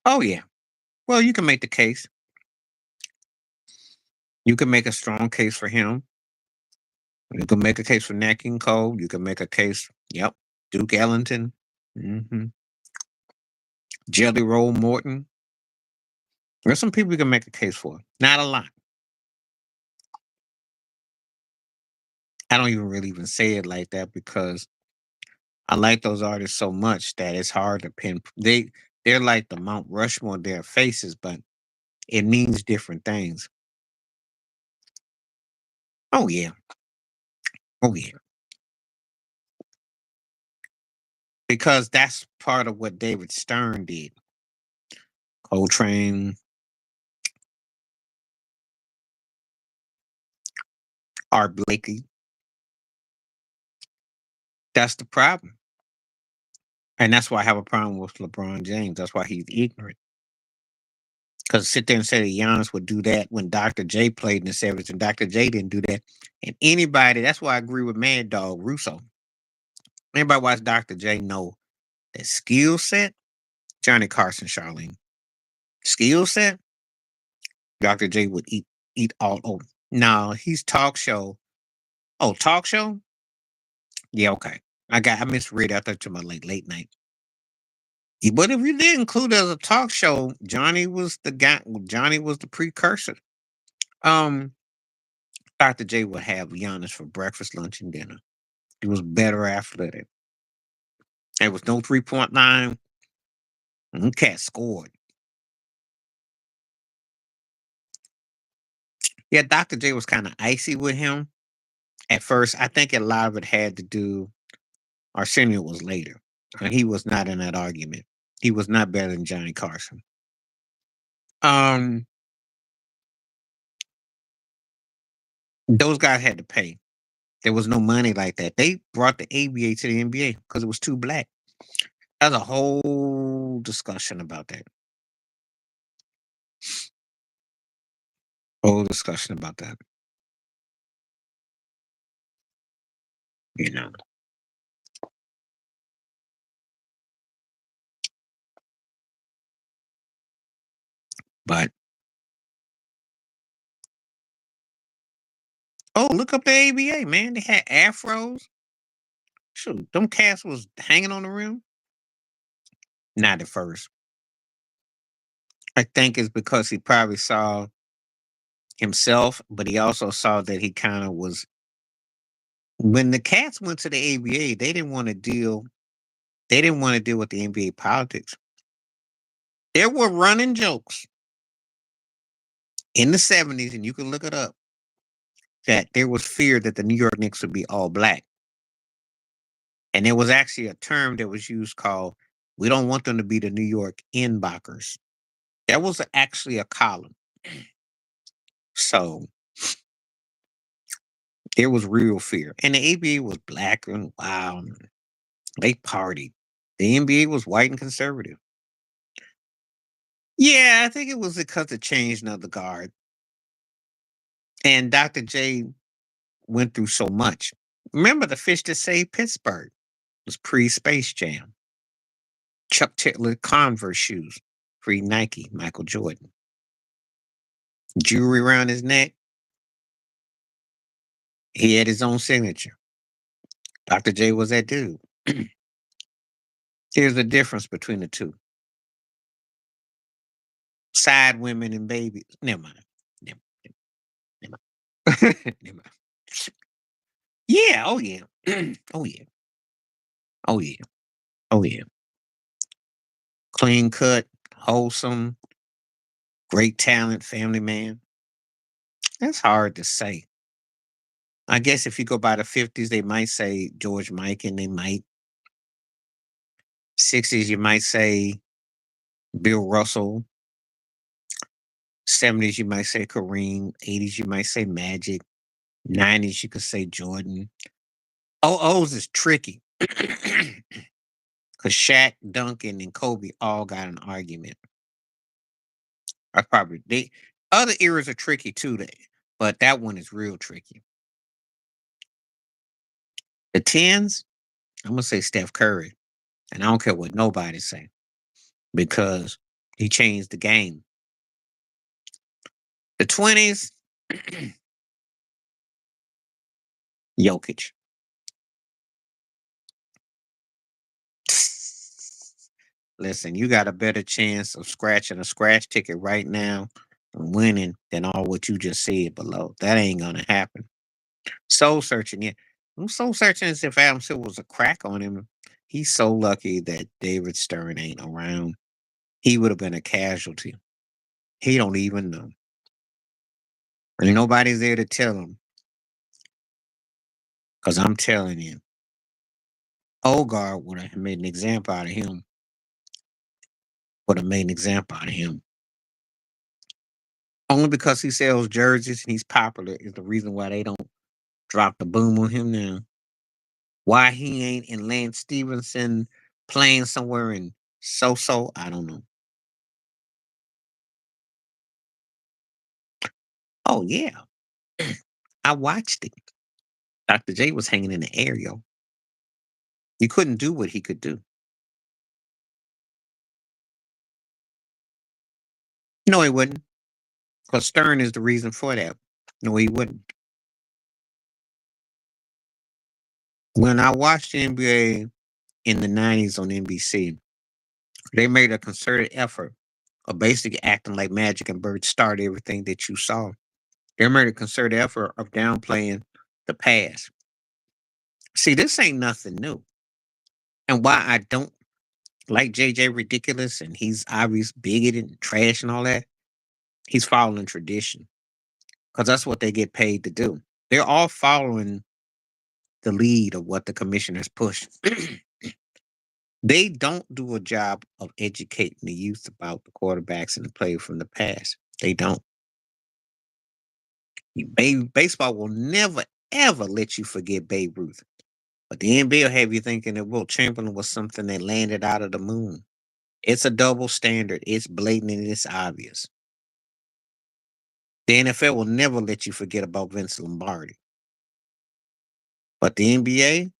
Oh yeah. Well, you can make the case. You can make a strong case for him. You can make a case for Nat King Cole. You can make a case. Yep. Duke Ellington. hmm Jelly Roll Morton. There's some people you can make a case for. Not a lot. I don't even really even say it like that because I like those artists so much that it's hard to pin. They're like the Mount Rushmore. Their faces, but it means different things. Oh yeah. Oh yeah. Because that's part of what David Stern did. Coltrane, Art Blakey. That's the problem. And that's why I have a problem with LeBron James. That's why he's ignorant. Because sit there and say that Giannis would do that when Dr. J played in the 70s and Dr. J didn't do that. And anybody, that's why I agree with Mad Dog Russo. Anybody watch Dr. J know that skill set, Johnny Carson, Charlene. Skill set, Dr. J would eat all over. No, he's talk show. Oh, talk show? Yeah, okay. I misread. I thought to my late night. But if you did include it as a talk show, Johnny was the guy. Johnny was the precursor. Um, Dr. J would have Giannis for breakfast, lunch, and dinner. He was better athletic. There was no 3-point line. Cat scored. Yeah, Dr. J was kind of icy with him at first. I think a lot of it had to do. Arsenio was later. He was not in that argument. He was not better than Johnny Carson. Um, those guys had to pay. There was no money like that. They brought the ABA to the NBA because it was too black. That's a whole discussion about that. Whole discussion about that. You know. But oh, look up the ABA, man. They had afros. Shoot, them cats was hanging on the rim. Not at first. I think it's because he probably saw himself, but he also saw that he kind of was. When the cats went to the ABA, they didn't want to deal. They didn't want to deal with the NBA politics. There were running jokes in the 70s, and you can look it up, that there was fear that the New York Knicks would be all black. And there was actually a term that was used called, we don't want them to be the New York Inbockers. That was actually a column. So there was real fear. And the ABA was black and wow. They partied. The NBA was white and conservative. Yeah, I think it was because of changing of the guard. And Dr. J went through so much. Remember the fish that saved Pittsburgh was pre Space Jam. Chuck Taylor Converse shoes, pre Nike, Michael Jordan. Jewelry around his neck, he had his own signature. Dr. J was that dude. Here's the difference between the two: side women and babies. Never mind. Never, never mind. Never mind. Yeah. Oh, yeah. Oh, yeah. Oh, yeah. Oh, yeah. Clean cut, wholesome, great talent, family man. That's hard to say. I guess if you go by the 50s, they might say George Mike, and they might 60s, you might say Bill Russell. 70s, you might say Kareem. 80s, you might say Magic. 90s, you could say Jordan. O's is tricky because Shaq, Duncan, and Kobe all got an argument. I probably they other eras are tricky too, but that one is real tricky. The tens, I'm gonna say Steph Curry, and I don't care what nobody say because he changed the game. The 20s, Jokic. Listen, you got a better chance of scratching a scratch ticket right now and winning than all what you just said below. That ain't gonna happen. Soul searching, yeah. I'm soul searching as if Adam Silver was a crack on him. He's so lucky that David Stern ain't around. He would have been a casualty. He don't even know. And nobody's there to tell him. Because I'm telling you, Ogard would have made an example out of him. Would have made an example out of him. Only because he sells jerseys and he's popular is the reason why they don't drop the boom on him now. Why he ain't in Lance Stevenson playing somewhere in so, I don't know. Oh yeah. I watched it. Dr. J was hanging in the air, yo. You couldn't do what he could do. No, he wouldn't. Because Stern is the reason for that. No, he wouldn't. When I watched the NBA in the 90s on NBC, they made a concerted effort of basically acting like Magic and Bird started everything that you saw. They made a concerted effort of downplaying the past. See, this ain't nothing new. And why I don't like JJ ridiculous and he's obvious bigoted and trash and all that, he's following tradition. Because that's what they get paid to do. They're all following the lead of what the commissioners push. They don't do a job of educating the youth about the quarterbacks and the players from the past. They don't. Baseball will never, ever let you forget Babe Ruth. But the NBA will have you thinking that Will Chamberlain was something that landed out of the moon. It's a double standard. It's blatant and it's obvious. The NFL will never let you forget about Vince Lombardi. But the NBA,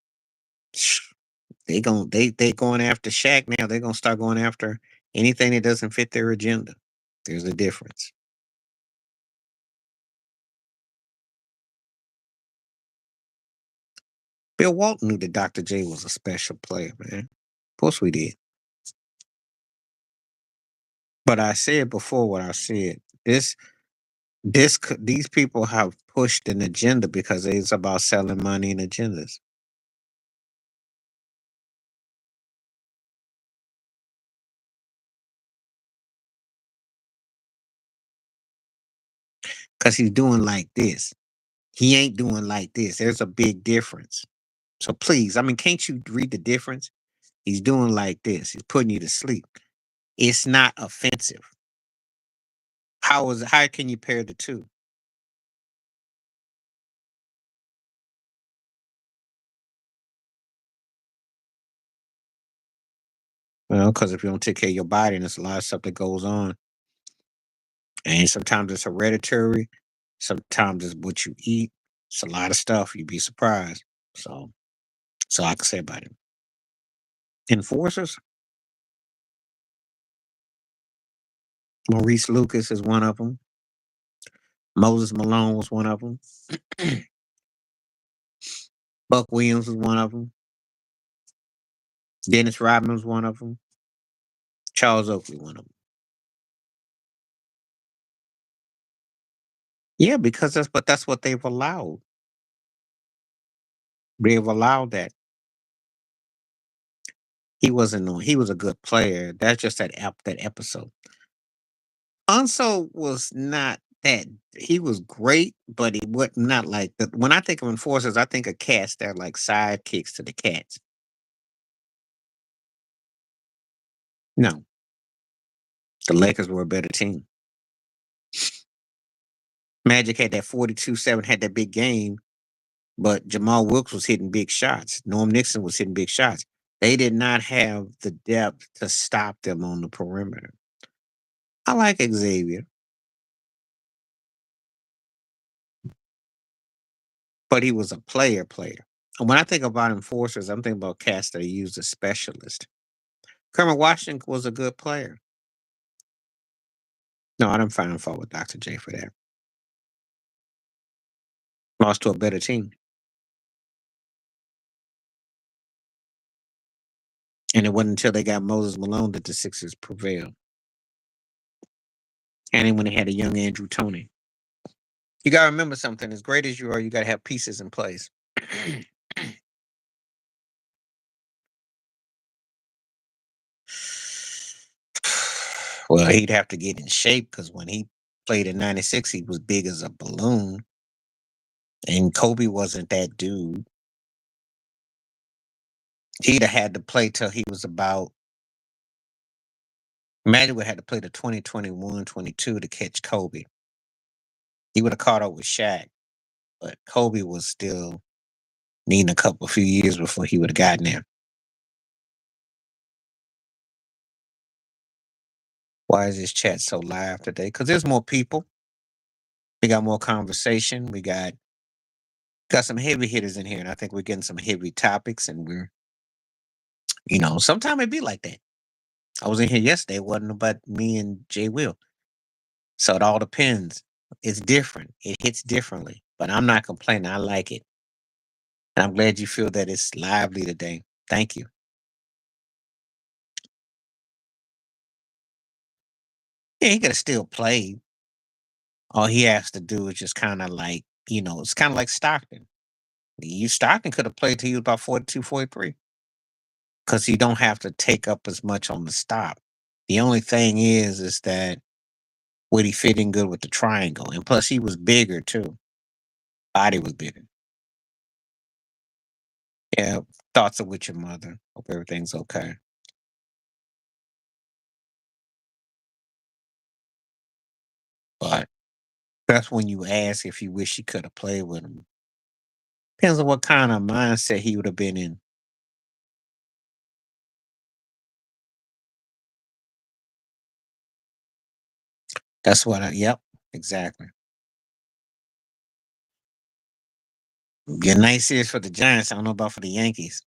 they going after Shaq now. They're gonna start going after anything that doesn't fit their agenda. There's a difference. Bill Walton knew that Dr. J was a special player, man. Of course we did. But I said before what I said. These people have pushed an agenda because it's about selling money and agendas. Because he's doing like this. He ain't doing like this. There's a big difference. So please, I mean, can't you read the difference? He's doing like this. He's putting you to sleep. It's not offensive. How can you pair the two? Well, because if you don't take care of your body, and there's a lot of stuff that goes on, and sometimes it's hereditary, sometimes it's what you eat. It's a lot of stuff. You'd be surprised. So, so I can say about it. Enforcers, Maurice Lucas is one of them. Moses Malone was one of them. Buck Williams was one of them. Dennis Rodman was one of them. Charles Oakley, one of them. Yeah, because that's what they've allowed. They've allowed that. He wasn't on. He was a good player. That's just that episode. Unso was not that. He was great, but he was not like the. When I think of enforcers, I think of cats. They're like sidekicks to the cats. No, the Lakers were a better team. Magic had that 42-7, had that big game, but Jamal Wilkes was hitting big shots. Norm Nixon was hitting big shots. They did not have the depth to stop them on the perimeter. I like Xavier, but he was a player. And when I think about enforcers, I'm thinking about cats that used as specialist. Kermit Washington was a good player. No, I don't find fault with Dr. J for that. Lost to a better team. And it wasn't until they got Moses Malone that the Sixers prevailed. And then when they had a young Andrew Toney. You got to remember something. As great as you are, you got to have pieces in place. Well, he'd have to get in shape because when he played in '96, he was big as a balloon. And Kobe wasn't that dude. He'd have had to play till he was about. Imagine would have had to play the 2021, 22 to catch Kobe. He would have caught up with Shaq, but Kobe was still needing a few years before he would have gotten there. Why is this chat so live today? Because there's more people. We got more conversation. We got some heavy hitters in here, and I think we're getting some heavy topics. And sometimes it be like that. I was in here yesterday. It wasn't about me and Jay Will. So it all depends. It's different. It hits differently, but I'm not complaining. I like it, and I'm glad you feel that it's lively today. Thank you. Yeah, he could have still played. All he has to do is just kind of like, it's kind of like Stockton. Stockton could have played till he was about 42, 43 because he don't have to take up as much on the stop. The only thing is that would he fit in good with the triangle? And plus, he was bigger too. Body was bigger. Yeah, thoughts are with your mother. Hope everything's okay. But that's when you ask if you wish he could have played with him. Depends on what kind of mindset he would have been in. That's what yep, exactly. Get nice ears for the Giants. I don't know about for the Yankees.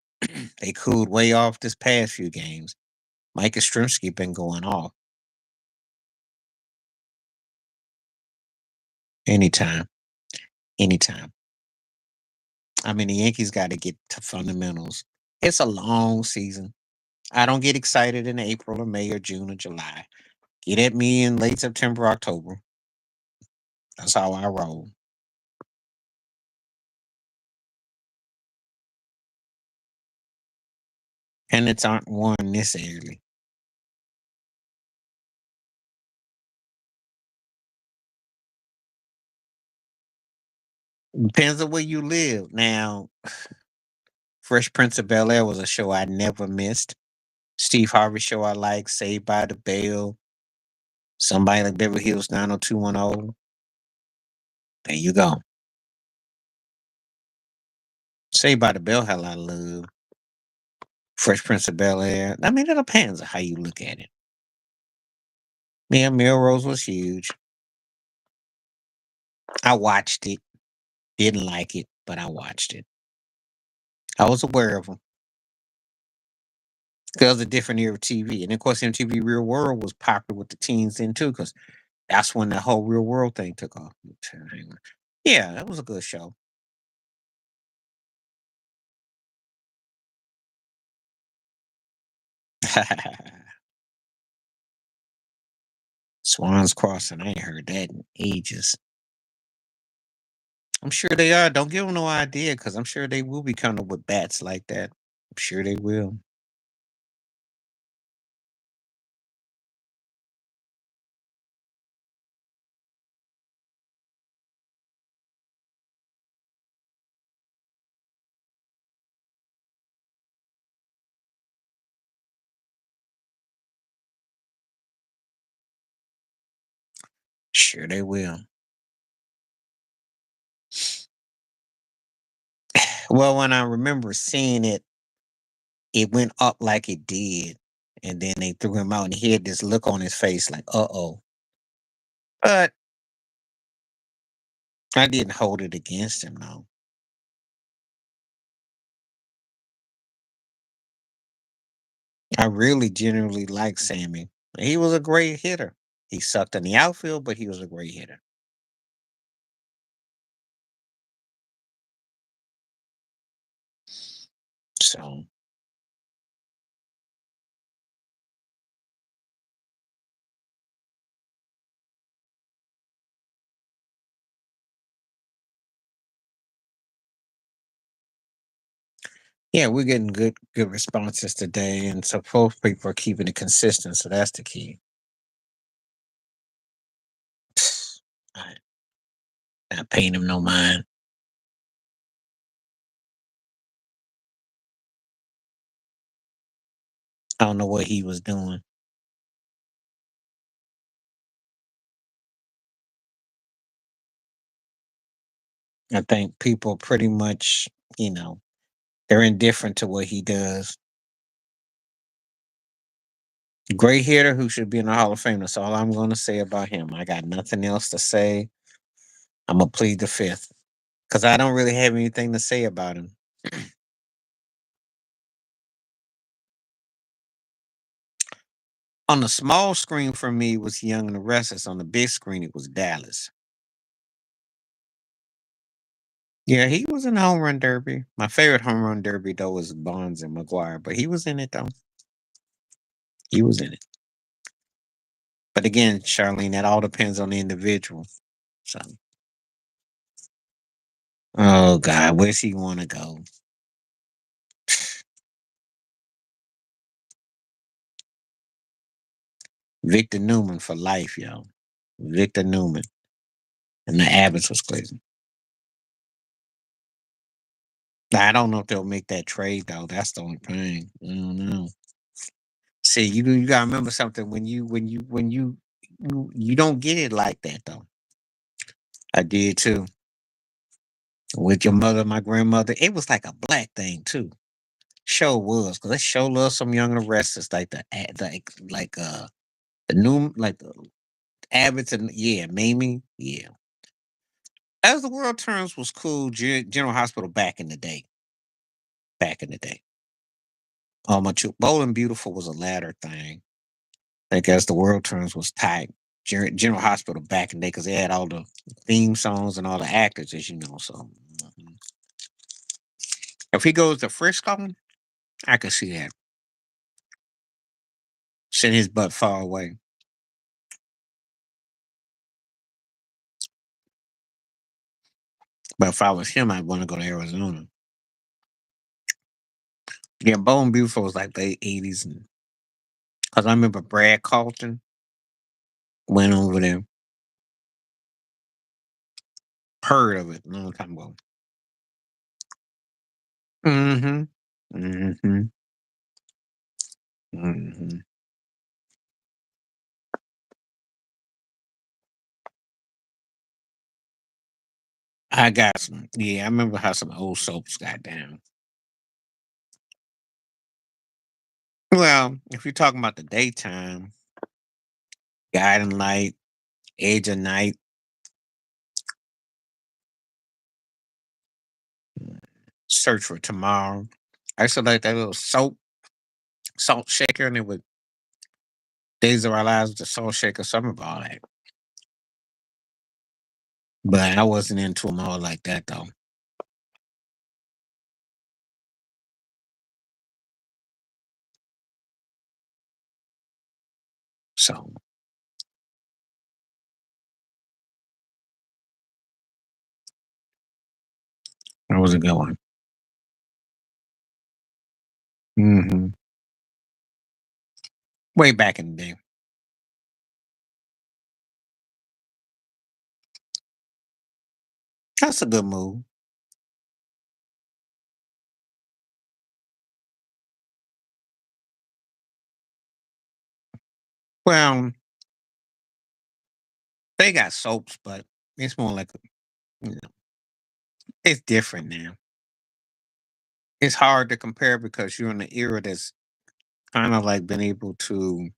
They cooled way off this past few games. Mike Yastrzemski been going off anytime, anytime. I mean, the Yankees got to get to fundamentals. It's a long season. I don't get excited in April or May or June or July. Get at me in late September, October. That's how I roll. And it's aren't won this early. Depends on where you live. Now, Fresh Prince of Bel Air was a show I never missed. Steve Harvey show I like. Saved by the Bell. Somebody like Beverly Hills 90210. There you go. Saved by the Bell had a lot of love. Fresh Prince of Bel Air. I mean, it depends on how you look at it. Yeah, Melrose was huge. I watched it. Didn't like it, but I watched it. I was aware of them because a different era of TV, and of course, MTV Real World was popular with the teens then too, because that's when the whole Real World thing took off. Yeah, that was a good show. Swans Crossing. I ain't heard that in ages. I'm sure they are. Don't give them no idea because I'm sure they will be coming up with bats like that. I'm sure they will. Sure they will. Well, when I remember seeing it, it went up like it did. And then they threw him out and he had this look on his face like, uh-oh. But I didn't hold it against him, though. I really genuinely like Sammy. He was a great hitter. He sucked in the outfield, but he was a great hitter. So, yeah, we're getting good responses today, and so both people are keeping it consistent. So that's the key. I not paying him no mind. I don't know what he was doing. I think people pretty much, you know, they're indifferent to what he does. Great hitter who should be in the Hall of Fame. That's all I'm going to say about him. I got nothing else to say. I'm gonna plead the fifth because I don't really have anything to say about him. On the small screen for me it was Young and the Restless. On the big screen it was Dallas. Yeah, he was in the home run derby. My favorite home run derby though was Bonds and McGuire, but he was in it though. He was in it. But again, Charlene, that all depends on the individual. So, oh God, where's he want to go? Victor Newman for life, yo. Victor Newman and the Abbots was crazy. I don't know if they'll make that trade though. That's the only thing. I don't know. See, you gotta remember something when you don't get it like that though. I did too. With your mother, my grandmother, it was like a black thing too. Show was because they show love some young and restless like the new like the Abbots and yeah, Mamie, yeah. As the world turns was cool. General Hospital back in the day, back in the day. Bold and Beautiful was a latter thing. I think As the World Turns was tight. General Hospital back in the day because they had all the theme songs and all the actors, as you know. So if he goes to Frisco, I could see that. Send his butt far away. But if I was him, I'd want to go to Arizona. Yeah, Bone Beautiful was like the 80s. Because I remember Brad Carlton went over there. Heard of it a long time ago. Mm-hmm. Mm-hmm. Mm-hmm. I got some. Yeah, I remember how some old soaps got down. Well, if you're talking about the daytime, guiding light, edge of night, search for tomorrow. I used to like that little salt shaker, and it would Days of Our Lives with the salt shaker, something about that. But I wasn't into them all like that though. So that was a good one. Hmm. Way back in the day. That's a good move. Well, they got soaps, but it's more like you know, it's different now. It's hard to compare because you're in the era that's kind of like been able to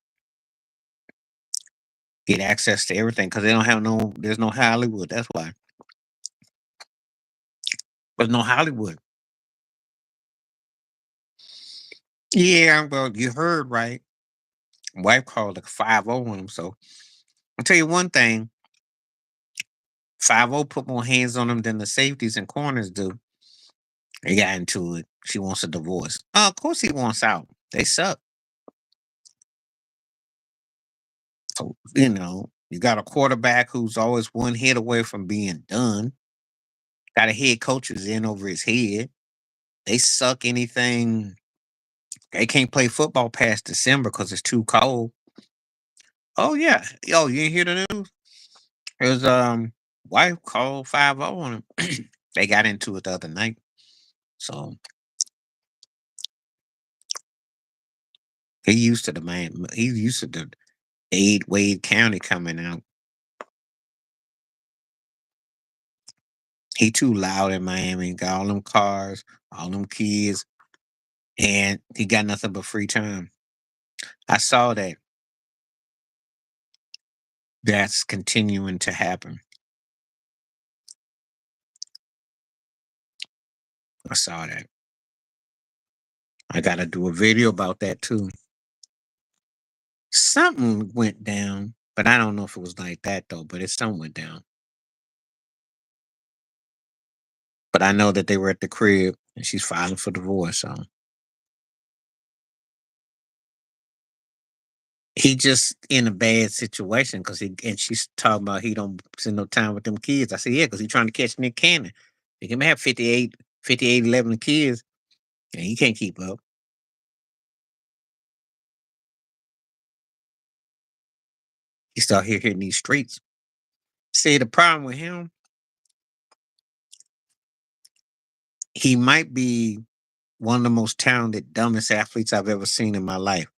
get access to everything because they don't have there's no Hollywood. That's why there's no Hollywood. Yeah, well, you heard right. Wife called a 5-0 on him. So I'll tell you one thing: 5-0 put more hands on him than the safeties and corners do. They got into it. She wants a divorce. Oh, of course he wants out. They suck. So, you got a quarterback who's always one hit away from being done. Got a head coach who's in over his head. They suck anything. They can't play football past December because it's too cold. Oh yeah. Oh, you didn't hear the news? His wife called 5-0 on him. They got into it the other night. So he used to the man. He's used to the Wade County coming out. He too loud in Miami. Got all them cars, all them kids, and he got nothing but free time. I saw that. That's continuing to happen. I saw that. I got to do a video about that too. Something went down, but I don't know if it was like that though. But it's something went down. But I know that they were at the crib and she's filing for divorce. So he just in a bad situation because she's talking about he don't spend no time with them kids. I said, yeah, because he's trying to catch Nick Cannon. He can have 11 kids, and he can't keep up. He start here hitting these streets. See, the problem with him, he might be one of the most talented, dumbest athletes I've ever seen in my life.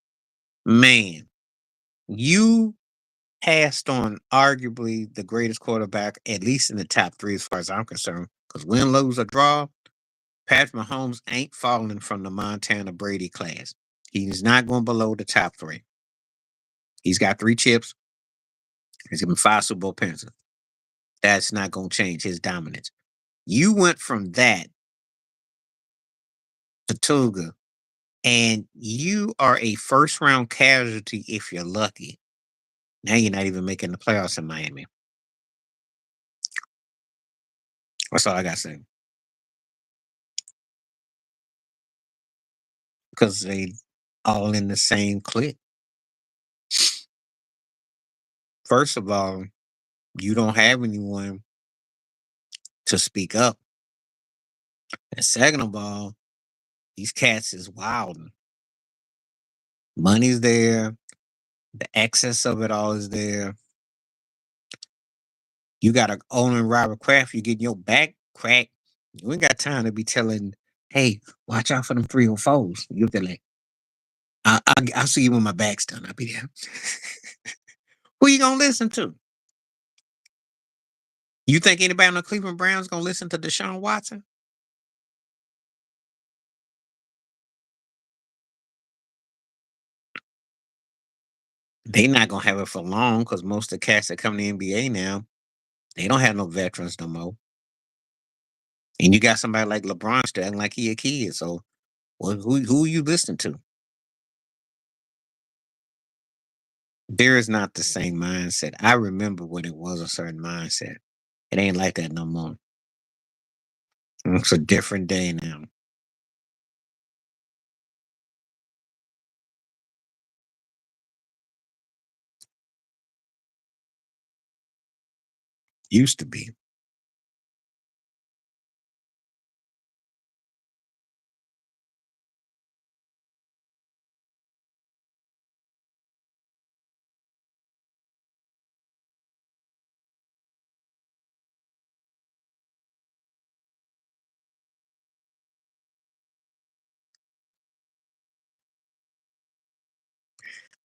Man, you passed on arguably the greatest quarterback, at least in the top three, as far as I'm concerned. Because win, lose, or draw, Patrick Mahomes ain't falling from the Montana Brady class. He's not going below the top three. He's got 3 chips. He's given 5 Super Bowl appearances. That's not going to change his dominance. You went from that to Tuga, and you are a first round casualty if you're lucky. Now you're not even making the playoffs in Miami. That's all I got to say. Because they all in the same clique. First of all, you don't have anyone to speak up. And second of all, these cats is wild. Money's there. The excess of it all is there. You got a owner Robert Kraft, you getting your back cracked. You ain't got time to be telling, hey, watch out for them 304s. You'll be like, I'll see you when my back's done. I'll be there. Who you gonna listen to? You think anybody on the Cleveland Browns gonna listen to Deshaun Watson? They not gonna have it for long because most of the cats that come to the NBA now, they don't have no veterans no more. And you got somebody like LeBron still acting like he a kid. So well, who you listening to? There is not the same mindset. I remember when it was a certain mindset. It ain't like that no more. It's a different day now. Used to be.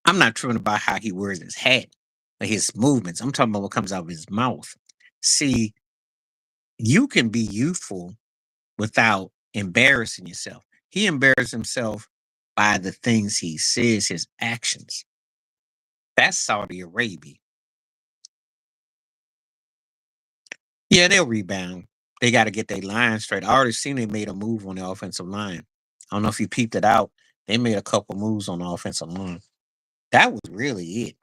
I'm not tripping about how he wears his hat or his movements. I'm talking about what comes out of his mouth. See, you can be youthful without embarrassing yourself. He embarrassed himself by the things he says, his actions. That's Saudi Arabia. Yeah, they'll rebound. They got to get their line straight. I already seen they made a move on the offensive line. I don't know if you peeped it out. They made a couple moves on the offensive line. That was really it.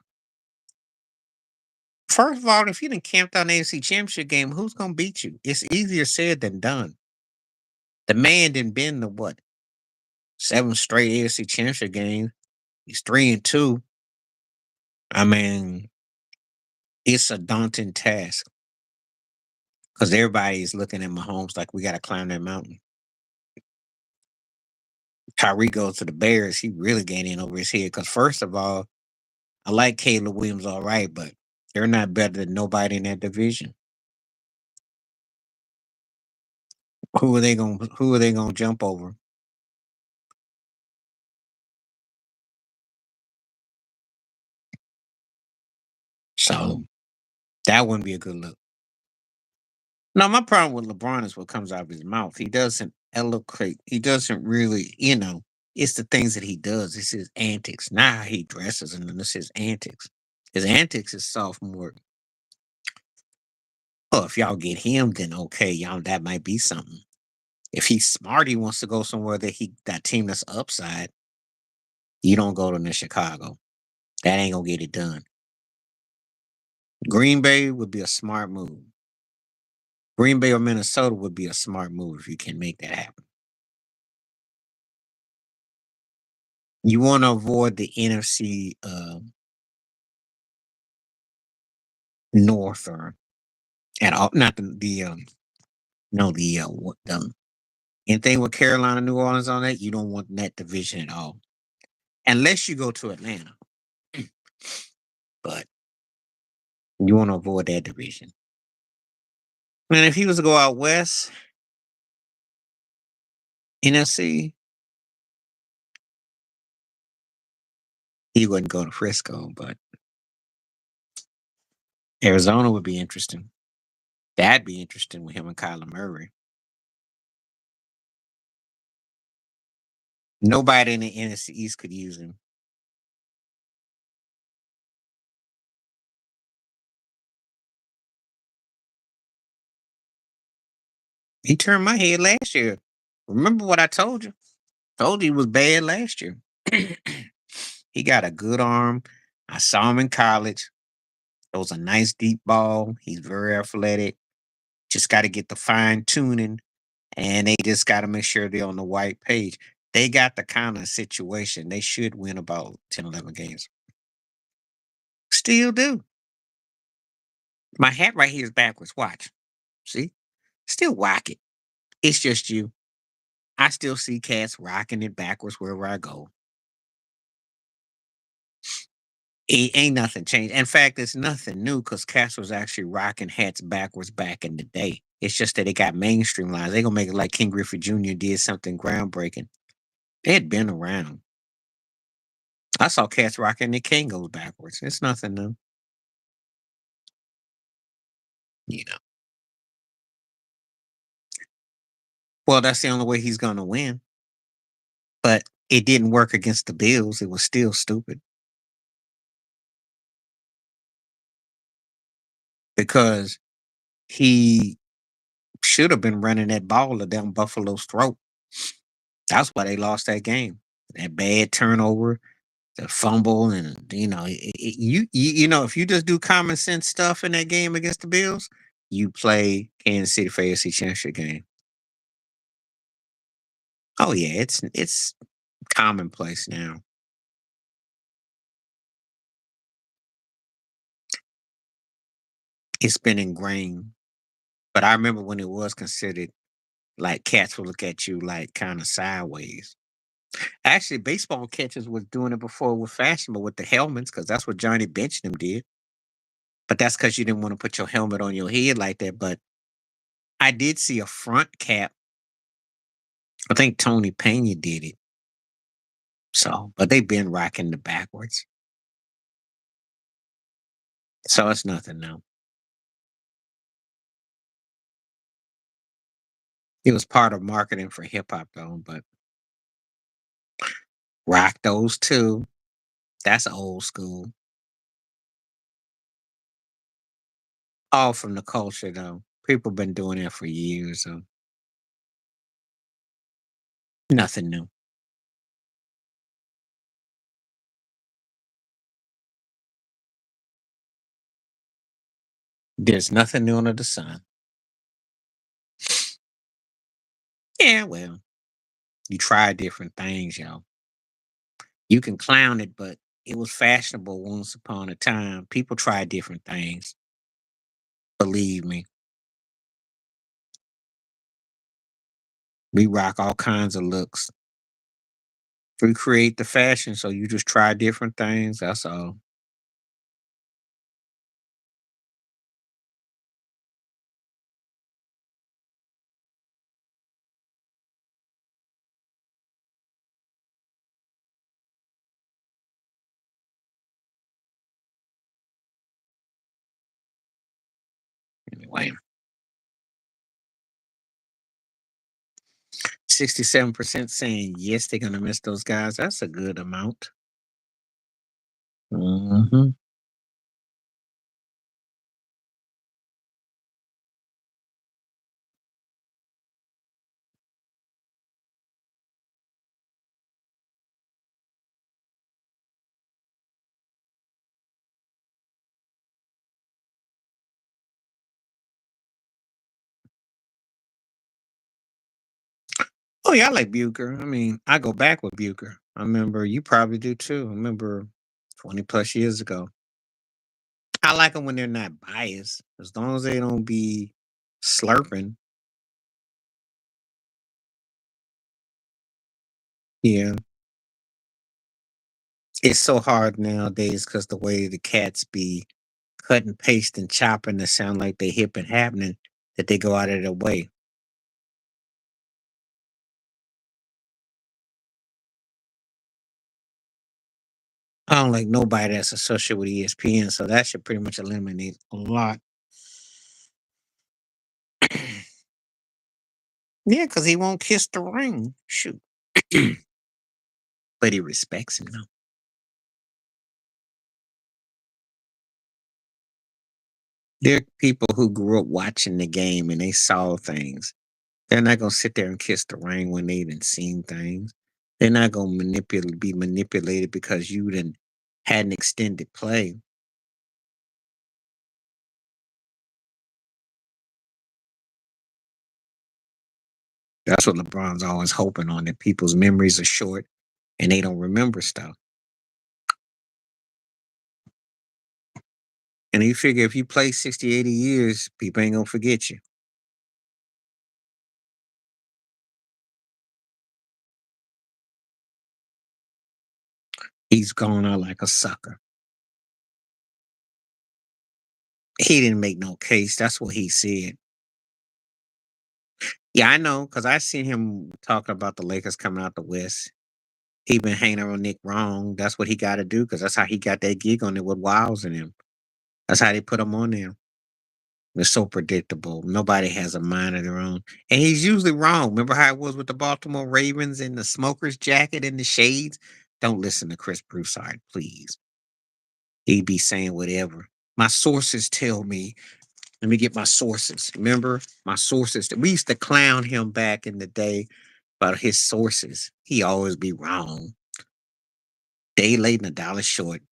First of all, if you didn't camp down the AFC Championship game, who's gonna beat you? It's easier said than done. The man didn't been to what 7 straight AFC Championship games. He's 3-2. I mean, it's a daunting task because everybody's looking at Mahomes like we got to climb that mountain. Kyrie goes to the Bears, he really gaining over his head. Because first of all, I like Caleb Williams all right, but they're not better than nobody in that division. Who are they gonna jump over? So that wouldn't be a good look. No, my problem with LeBron is what comes out of his mouth. He doesn't eloquate. He doesn't really, it's the things that he does. It's his antics, not how he dresses, and it's his antics. His antics is sophomore. Oh, if y'all get him, then okay, y'all that might be something. If he's smart, he wants to go somewhere that team that's upside. You don't go to the Chicago. That ain't gonna get it done. Green Bay would be a smart move. Green Bay or Minnesota would be a smart move if you can make that happen. You want to avoid the NFC North or at all, not the no the what anything with Carolina, New Orleans on that. You don't want that division at all, unless you go to Atlanta. But you want to avoid that division. And if he was to go out west, NFC, he wouldn't go to Frisco, but Arizona would be interesting. That'd be interesting with him and Kyler Murray. Nobody in the NFC East could use him. He turned my head last year. Remember what I told you? Told you he was bad last year. He got a good arm. I saw him in college. It was a nice deep ball. He's very athletic. Just got to get the fine tuning, and they just got to make sure they're on the white page. They got the kind of situation they should win about 10, 11 games. Still do. My hat right here is backwards. Watch. See? Still rock it. It's just you. I still see cats rocking it backwards wherever I go. It ain't nothing changed. In fact, it's nothing new because cats was actually rocking hats backwards back in the day. It's just that it got mainstream lines. They gonna make it like King Griffey Jr. did something groundbreaking. It had been around. I saw cats rocking the Kangos backwards. It's nothing new. You know. Well, that's the only way he's gonna win. But it didn't work against the Bills. It was still stupid. because he should have been running that ball down Buffalo's throat. That's why they lost that game. That bad turnover, the fumble, and if you just do common sense stuff in that game against the Bills, you play Kansas City for AFC Championship game. Oh yeah, it's commonplace now. It's been ingrained. But I remember when it was considered like cats would look at you like kind of sideways. Actually, baseball catchers was doing it before with fashionable with the helmets because that's what Johnny Bench did. But that's because you didn't want to put your helmet on your head like that. But I did see a front cap. I think Tony Pena did it. So, but they've been rocking the backwards. So it's nothing new. It was part of marketing for hip hop though, but rock those too. That's old school. All from the culture though. People been doing it for years, so nothing new. There's nothing new under the sun. Yeah, well, you try different things, yo. You can clown it, but it was fashionable once upon a time. People try different things. Believe me. We rock all kinds of looks. We create the fashion, so you just try different things. That's all. Anyway, 67% saying yes, they're gonna miss those guys. That's a good amount. Hmm. Oh yeah, I like Bucher. I mean, I go back with Bucher. I remember you probably do too. I remember 20 plus years ago. I like them when they're not biased, as long as they don't be slurping. Yeah, it's so hard nowadays because the way the cats be cutting, pasting, chopping to sound like they hip and happening that they go out of their way. I don't like nobody that's associated with ESPN, so that should pretty much eliminate a lot. Yeah, because he won't kiss the ring. Shoot. But he respects him though. There are people who grew up watching the game and they saw things. They're not gonna sit there and kiss the ring when they didn't seen things. They're not gonna be manipulated because you didn't had an extended play. That's what LeBron's always hoping on, that people's memories are short and they don't remember stuff. And you figure if you play 60, 80 years, people ain't gonna forget you. He's gone out like a sucker. He didn't make no case. That's what he said. Yeah, I know, because I seen him talking about the Lakers coming out the West. He been hanging around Nick wrong. That's what he got to do because that's how he got that gig on it with Wiles and him. That's how they put him on there. It's so predictable. Nobody has a mind of their own. And he's usually wrong. Remember how it was with the Baltimore Ravens and the smoker's jacket and the shades? Don't listen to Chris Broussard, please. He be saying whatever. My sources tell me. Let me get my sources. Remember my sources? We used to clown him back in the day about his sources. He always be wrong. Day late and a dollar short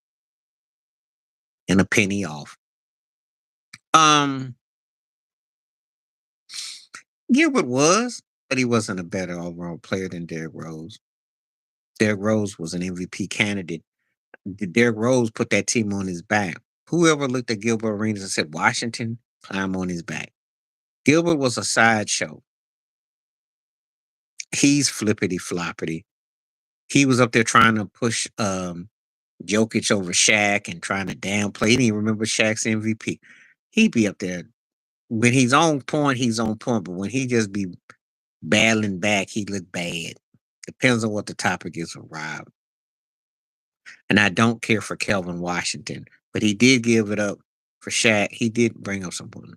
and a penny off. Um, Gilbert was, but he wasn't a better overall player than Derrick Rose. Derrick Rose was an MVP candidate. Derrick Rose put that team on his back. Whoever looked at Gilbert Arenas and said Washington, climb on his back. Gilbert was a sideshow. He's flippity floppity. He was up there trying to push Jokic over Shaq and trying to downplay. He didn't even remember Shaq's MVP. He'd be up there when he's on point. He's on point, but when he just be battling back, he look bad. Depends on what the topic is for Rob. And I don't care for Kelvin Washington, but he did give it up for Shaq. He did bring up some points.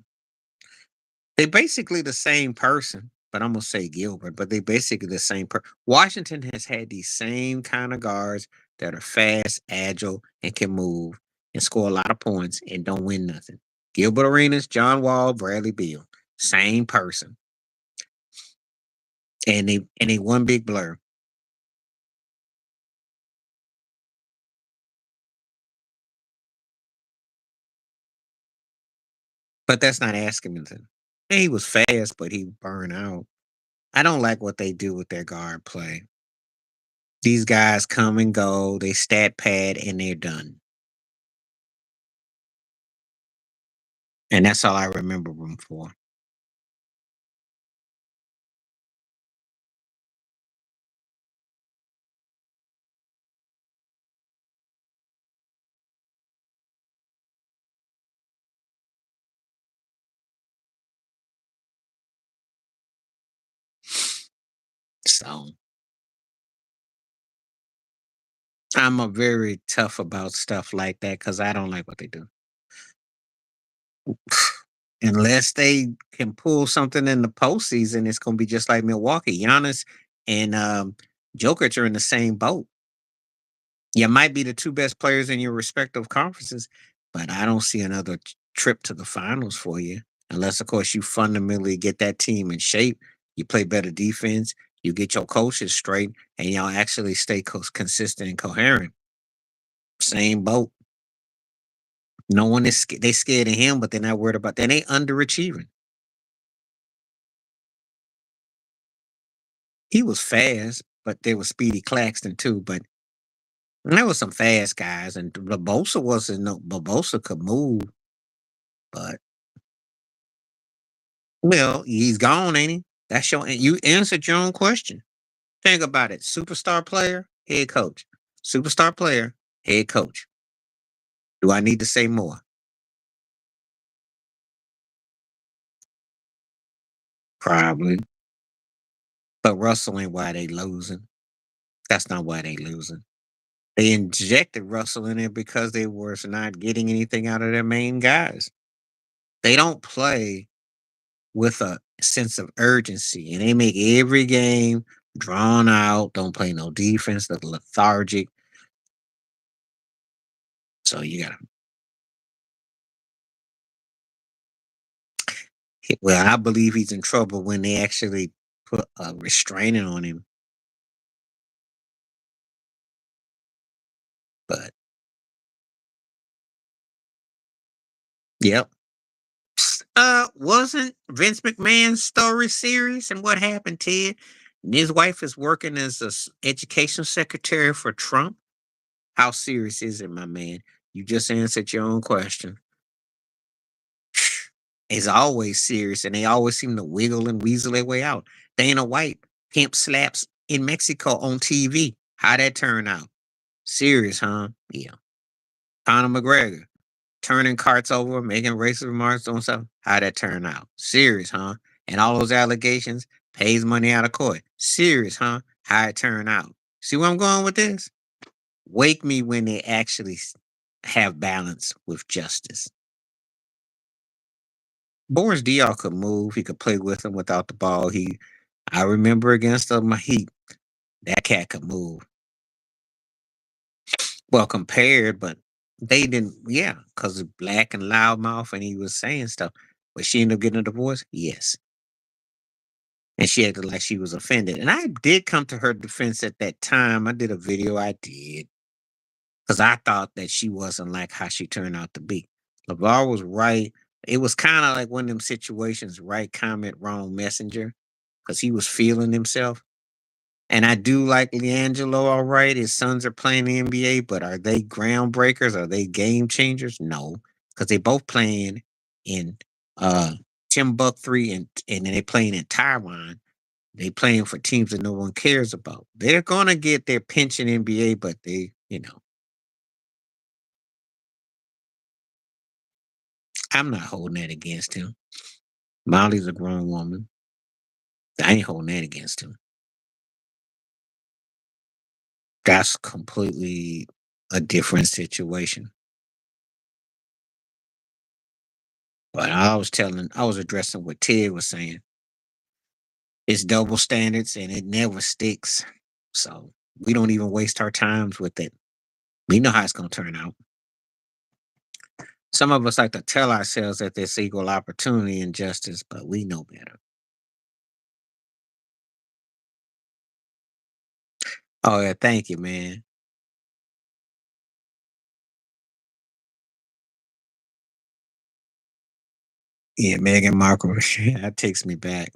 They basically the same person, but I'm gonna say Gilbert, but they basically the same person. Washington has had these same kind of guards that are fast, agile, and can move and score a lot of points and don't win nothing. Gilbert Arenas, John Wall, Bradley Beal, same person, and they one big blur. But that's not asking anything. Yeah, he was fast, but he burned out. I don't like what they do with their guard play. These guys come and go, they stat pad, and they're done. And that's all I remember them for. So I'm a very tough about stuff like that because I don't like what they do. Unless they can pull something in the postseason, it's going to be just like Milwaukee. Giannis and Jokic are in the same boat. You might be the two best players in your respective conferences, but I don't see another trip to the finals for you. Unless, of course, you fundamentally get that team in shape, you play better defense, you get your coaches straight, and y'all actually stay consistent and coherent. Same boat. No one is they scared of him, but they're not worried about that. They underachieving. He was fast, but there was Speedy Claxton too. But there was some fast guys, and Barbosa wasn't no Barbosa could move, but well, he's gone, ain't he? That's your you answered your own question. Think about it. Superstar player, head coach. Superstar player, head coach. Do I need to say more? Probably. But Russell ain't why they losing. That's not why they losing. They injected Russell in there because they was not getting anything out of their main guys. They don't play with a sense of urgency, and they make every game drawn out. Don't play no defense. Look lethargic. So you gotta. Well, I believe he's in trouble when they actually put a restraining on him. But yep. Wasn't Vince McMahon's story serious and what happened, Ted? And his wife is working as a education secretary for Trump. How serious is it, my man? You just answered your own question. It's always serious, and they always seem to wiggle and weasel their way out. Dana White pimp slaps in Mexico on TV. How that turn out? Serious, huh? Yeah. Conor McGregor turning carts over, making racist remarks on something. How that turn out? Serious, huh? And all those allegations pays money out of court. Serious, huh? How it turn out? See where I'm going with this? Wake me when they actually have balance with justice. Boris Diaw could move. He could play with him without the ball. I remember against the Heat, that cat could move. Well, compared, but they didn't. Yeah, because of black and loudmouth, and he was saying stuff. But she ended up getting a divorce? Yes. And she acted like she was offended. And I did come to her defense at that time. I did a video, I did. Because I thought that she wasn't like how she turned out to be. LeVar was right. It was kind of like one of them situations, right comment, wrong messenger, because he was feeling himself. And I do like Leangelo, all right. His sons are playing the NBA, but are they groundbreakers? Are they game changers? No, because they both playing in uh Timbuk 3 and they playing in Taiwan. They playing for teams that no one cares about. They're gonna get their pension NBA, but I'm not holding that against him. Molly's a grown woman. I ain't holding that against him. That's completely a different situation. But I was addressing what Ted was saying. It's double standards and it never sticks. So we don't even waste our times with it. We know how it's going to turn out. Some of us like to tell ourselves that there's equal opportunity and justice, but we know better. Oh, yeah. Thank you, man. Yeah, Meghan Markle. That takes me back.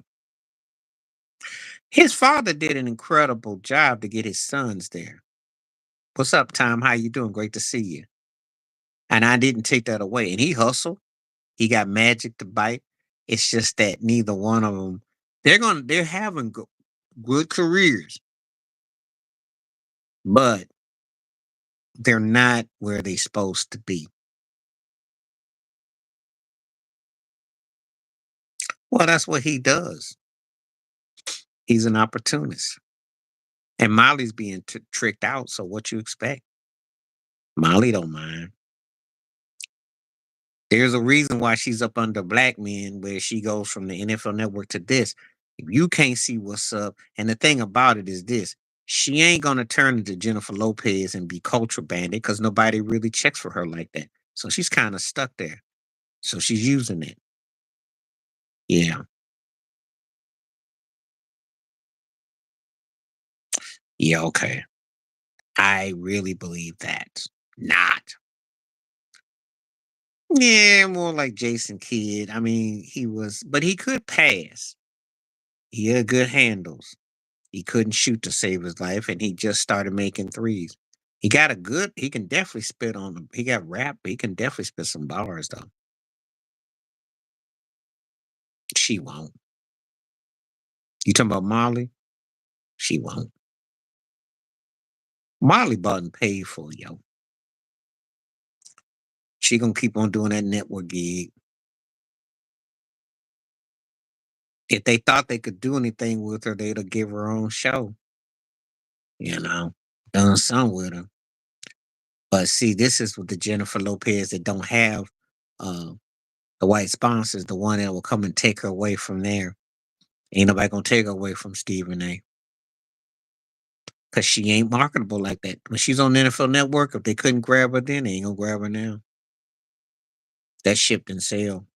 His father did an incredible job to get his sons there. What's up, Tom? How you doing? Great to see you. And I didn't take that away. And he hustled. He got magic to bite. It's just that neither one of them they're having good careers, but they're not where they're supposed to be. Well, that's what he does. He's an opportunist. And Molly's being tricked out. So what you expect? Molly don't mind. There's a reason why she's up under black men where she goes from the NFL network to this. If you can't see what's up, and the thing about it is this, she ain't gonna turn into Jennifer Lopez and be culture bandit because nobody really checks for her like that. So she's kind of stuck there. So she's using it. Yeah. Yeah, okay. I really believe that. Not. Yeah, more like Jason Kidd. I mean, but he could pass. He had good handles. He couldn't shoot to save his life, and he just started making threes. He can definitely spit on them. He got rap, but he can definitely spit some bars, though. She won't. You talking about Molly? She won't. Molly bought and paid for, yo. She gonna keep on doing that network gig. If they thought they could do anything with her, they'd have give her own show, you know, done some with her. But see, this is with the Jennifer Lopez that don't have uh, the white sponsors, the one that will come and take her away from there. Ain't nobody gonna take her away from Stephen A. Cause she ain't marketable like that. When she's on the NFL Network, if they couldn't grab her then, they ain't gonna grab her now. That ship didn't sail.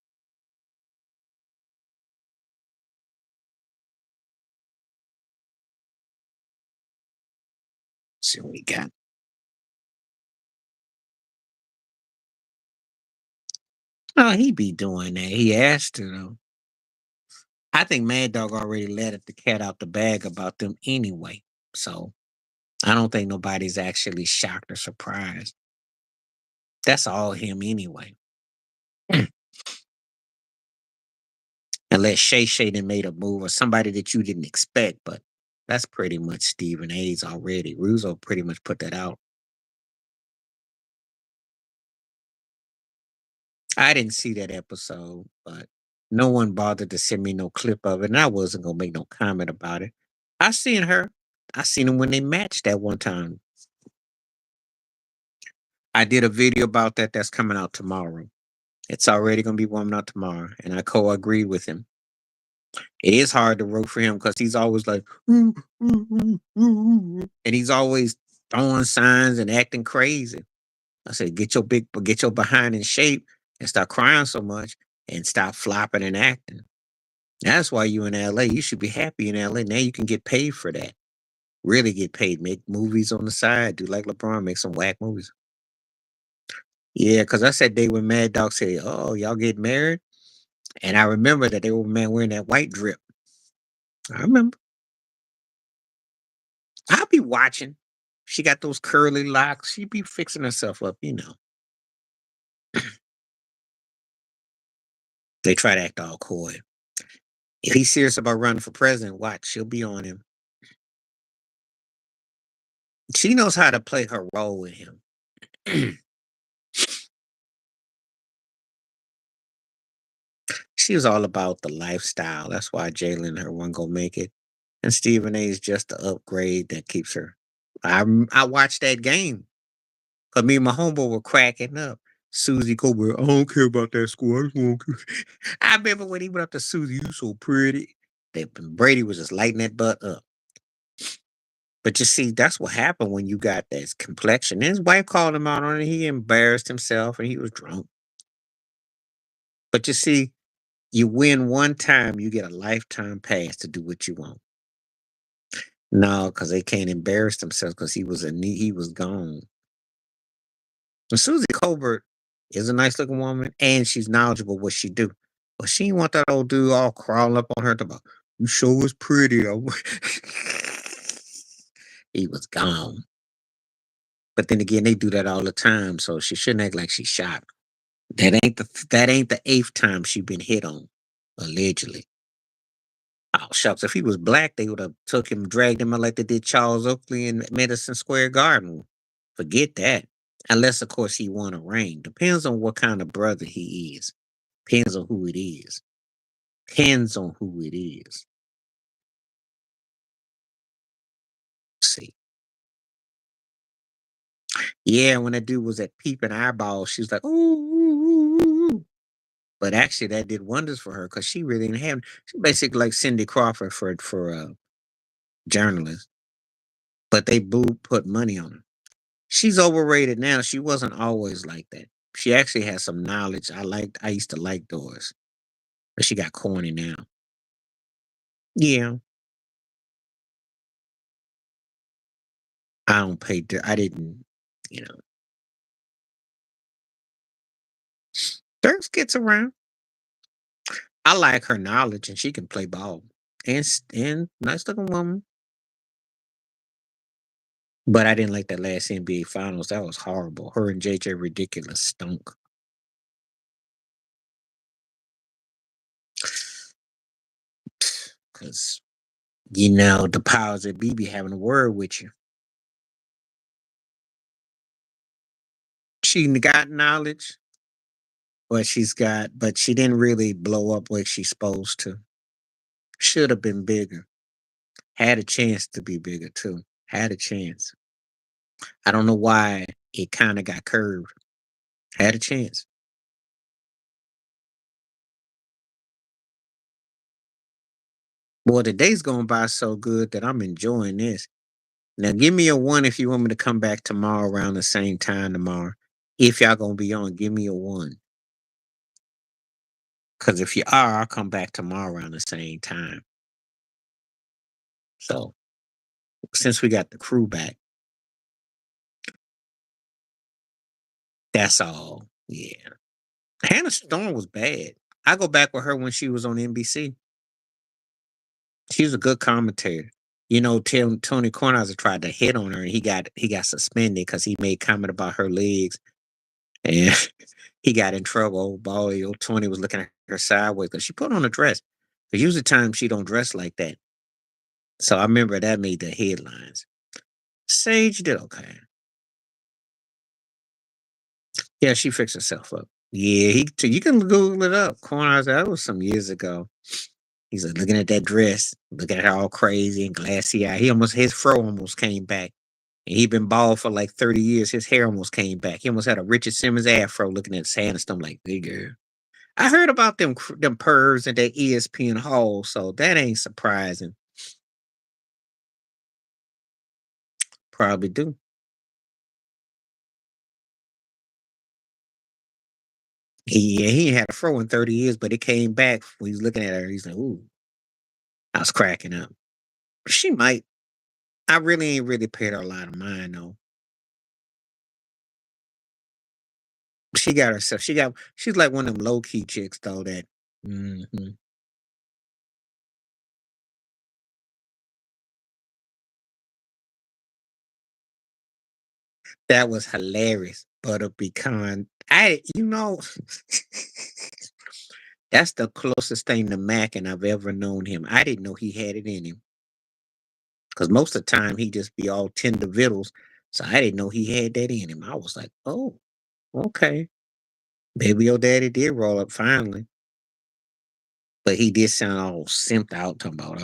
See what we got. Oh, he be doing that. He asked to though. I think Mad Dog already let the cat out the bag about them anyway. So I don't think nobody's actually shocked or surprised. That's all him anyway. Unless Shay Shay done made a move or somebody that you didn't expect, but that's pretty much Stephen A's already. Russo pretty much put that out. I didn't see that episode, but no one bothered to send me no clip of it, and I wasn't gonna make no comment about it. I seen her. I seen them when they matched that one time. I did a video about that that's coming out tomorrow. It's already gonna be coming out tomorrow, and I co-agree with him. It is hard to root for him because he's always like, and he's always throwing signs and acting crazy. I said, get your behind in shape and stop crying so much. and stop flopping and acting. That's why you in LA. You should be happy in LA. Now you can get paid for that. Really get paid. Make movies on the side. Do like LeBron, make some whack movies. Yeah, because I said they when Mad Dog said, "Oh, y'all get married," and I remember that they were man wearing that white drip. I remember. I'll be watching. She got those curly locks. She be fixing herself up, you know. They try to act all coy. If he's serious about running for president, watch, she'll be on him. She knows how to play her role with him. She was all about the lifestyle. That's why Jalen and her one gonna make it. And Stephen A is just the upgrade that keeps her. I watched that game. Cause me and my homeboy were cracking up. Susie Colbert, I don't care about that school. I just want I remember when he went up to Susie, you so pretty. That Brady was just lighting that butt up. But you see, that's what happened when you got that complexion. And his wife called him out on it. He embarrassed himself and he was drunk. But you see, you win one time, you get a lifetime pass to do what you want. No, because they can't embarrass themselves because he was gone. And Susie Colbert is a nice looking woman and she's knowledgeable what she do. But she didn't want that old dude all crawling up on her to about, you sure was pretty. He was gone. But then again, they do that all the time, so she shouldn't act like she's shocked. That ain't the eighth time she been hit on, allegedly. Oh shucks, if he was black, they would have took him, dragged him out like they did Charles Oakley in Madison Square Garden. Forget that. Unless, of course, he won a ring. Depends on what kind of brother he is. Depends on who it is. Depends on who it is. See. Yeah, when that dude was at peeping eyeball, she was like, ooh, ooh, ooh, ooh. But actually, that did wonders for her because she really didn't have. She basically like Cindy Crawford for journalists, but they boo put money on her. She's overrated now. She wasn't always like that. She actually has some knowledge. I used to like Doris, but she got corny now. Yeah, I don't pay. I didn't. You know, Dirks gets around. I like her knowledge, and she can play ball. And nice looking woman. But I didn't like that last NBA Finals. That was horrible. Her and JJ ridiculous stunk. Cause the powers that be having a word with you. She got knowledge, but she didn't really blow up like she's supposed to. Should have been bigger. Had a chance to be bigger too. Had a chance. I don't know why it kind of got curved. Had a chance. Boy, the day's going by so good that I'm enjoying this. Now, give me a one if you want me to come back tomorrow around the same time tomorrow. If y'all gonna be on, give me a one. Cause if you are, I'll come back tomorrow around the same time. So since we got the crew back, that's all. Yeah. Hannah Storm was bad. I go back with her when she was on NBC. She was a good commentator. Tony Kornheiser tried to hit on her, and he got suspended because he made comment about her legs, and he got in trouble. Old Tony was looking at her sideways because she put on a dress. Because usually times she don't dress like that. So I remember that made the headlines. Sage did okay. Yeah, she fixed herself up. Yeah, you can Google it up. Kornheiser, that was some years ago. He's like looking at that dress, looking at her all crazy and glassy eye. His fro almost came back. And he'd been bald for like 30 years. His hair almost came back. He almost had a Richard Simmons afro looking at Sandstone like, big girl. I heard about them pervs at that ESPN hall, so that ain't surprising. Probably do. He ain't had a fro in 30 years, but it came back when he's looking at her. He's like, ooh, I was cracking up. She might. I really ain't really paid her a lot of mind though. She got herself. She's like one of them low key chicks though. Mhm. That was hilarious. Butter pecan. That's the closest thing to Mac and I've ever known him. I didn't know he had it in him because most of the time he just be all tender vittles. So I didn't know he had that in him. I was like, oh, okay. Maybe your daddy did roll up finally. But he did sound all simped out, talking about,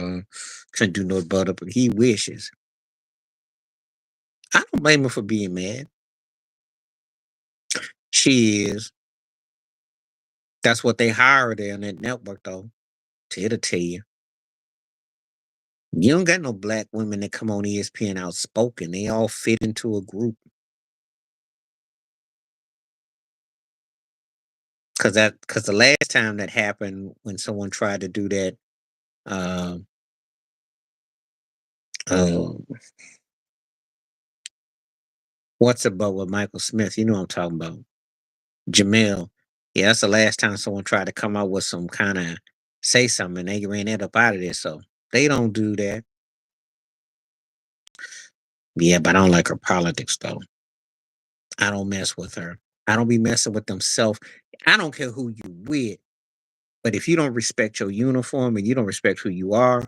couldn't do no butter, but he wishes. I don't blame her for being mad. She is. That's what they hired on that network, though. It'll tell you. You don't got no black women that come on ESPN outspoken. They all fit into a group. Cause the last time that happened when someone tried to do that, uh, uh, what's about with Michael Smith? You know what I'm talking about. Jamel. Yeah, that's the last time someone tried to come out with some kind of say something. They ran that up out of there. So they don't do that. Yeah, but I don't like her politics though. I don't mess with her. I don't be messing with them self. I don't care who you with, but if you don't respect your uniform and you don't respect who you are,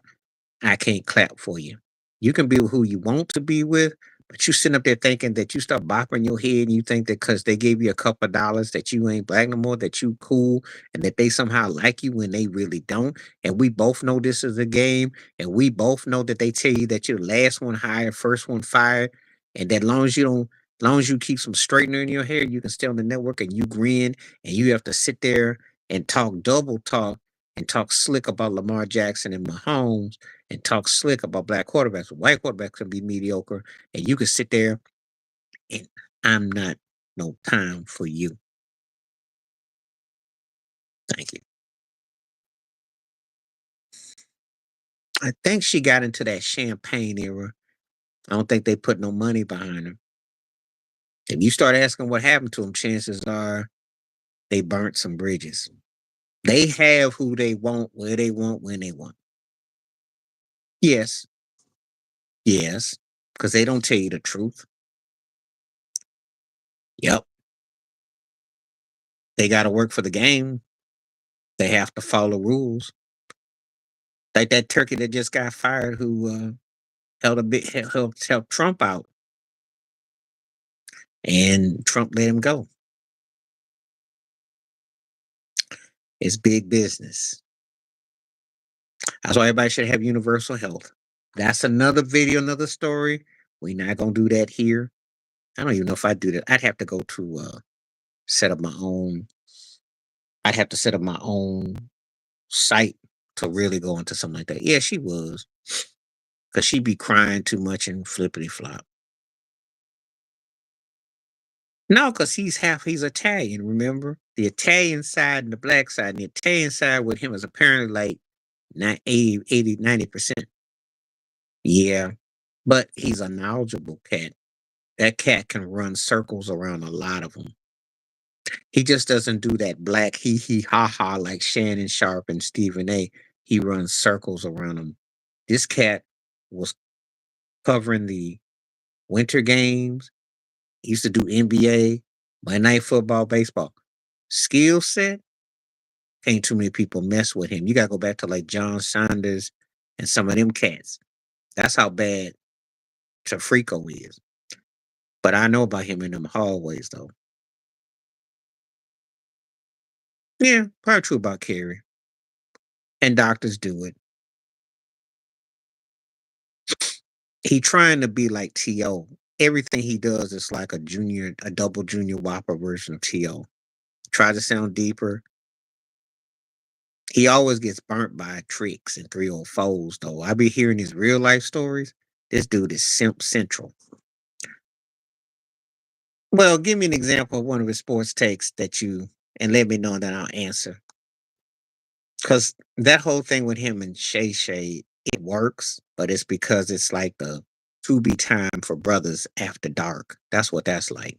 I can't clap for you. You can be who you want to be with, but you sitting up there thinking that you start bopping your head and you think that because they gave you a couple of dollars that you ain't black no more, that you cool, and that they somehow like you when they really don't. And we both know this is a game, and we both know that they tell you that you're the last one hired, first one fired, and that long as you don't, long as you keep some straightener in your hair, you can stay on the network and you grin, and you have to sit there and talk double talk and talk slick about Lamar Jackson and Mahomes and talk slick about black quarterbacks. White quarterbacks can be mediocre, and you can sit there and I'm not no time for you. Thank you. I think she got into that champagne era. I don't think they put no money behind her. If you start asking what happened to them, chances are they burnt some bridges. They have who they want, where they want, when they want. Yes, yes, because they don't tell you the truth. Yep, they got to work for the game. They have to follow rules. Like that turkey that just got fired who held a bit helped Trump out, and Trump let him go. It's big business. That's why everybody should have universal health. That's another video, another story. We're not gonna do that here. I don't even know if I do that. I'd have to go to set up my own. I'd have to set up my own site to really go into something like that. Yeah, she was because she be crying too much and flippity flop. No, because he's Italian, remember? The Italian side and the black side. And the Italian side with him is apparently like not 80, 90%. Yeah. But he's a knowledgeable cat. That cat can run circles around a lot of them. He just doesn't do that black hee hee ha ha like Shannon Sharp and Stephen A. He runs circles around them. This cat was covering the winter games. He used to do NBA, Monday Night Football, baseball. Skill set, ain't too many people mess with him. You gotta go back to like John Saunders and some of them cats. That's how bad Tafrico is. But I know about him in them hallways though. Yeah, probably true about Kerry. And doctors do it. He trying to be like T.O. Everything he does is like a double junior whopper version of T.O. Try to sound deeper. He always gets burnt by tricks and 304s though. I be hearing his real life stories. This dude is simp central. Well, give me an example of one of his sports takes that you and let me know, and then I'll answer. Because that whole thing with him and Shay Shay, it works, but it's because it's like the to be time for brothers after dark. That's what that's like.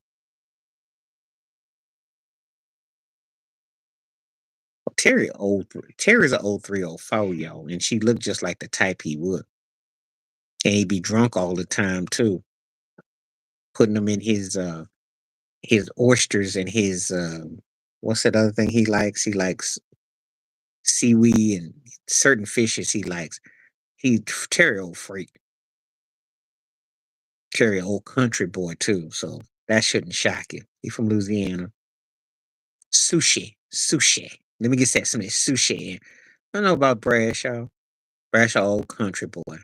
Terry's an old 304, yo, and she looked just like the type he would. And he'd be drunk all the time too, putting them in his oysters and his what's that other thing he likes? He likes seaweed and certain fishes he likes. He Terry old freak. Terry old country boy too, so that shouldn't shock you. He from Louisiana. Sushi. Sushi. Let me get that some of that sushi in. I don't know about Bradshaw. Bradshaw old country boy.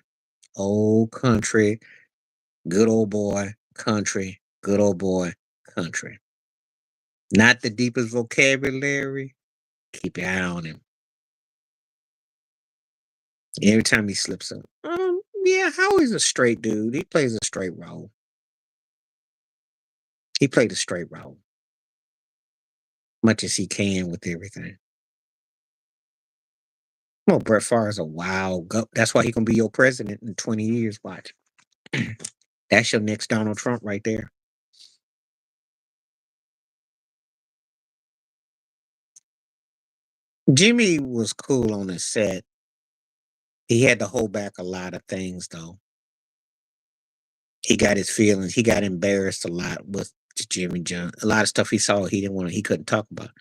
Old country, good old boy, country, good old boy, country. Not the deepest vocabulary. Keep your eye on him. Every time he slips up. Yeah, Howie's a straight dude. He plays a straight role. He played a straight role. Much as he can with everything. Well, Brett Favre is a wild go. That's why he gonna be your president in 20 years. Watch. That's your next Donald Trump right there. Jimmy was cool on the set. He had to hold back a lot of things though. He got his feelings. He got embarrassed a lot with Jimmy John. A lot of stuff he saw he didn't want to, he couldn't talk about.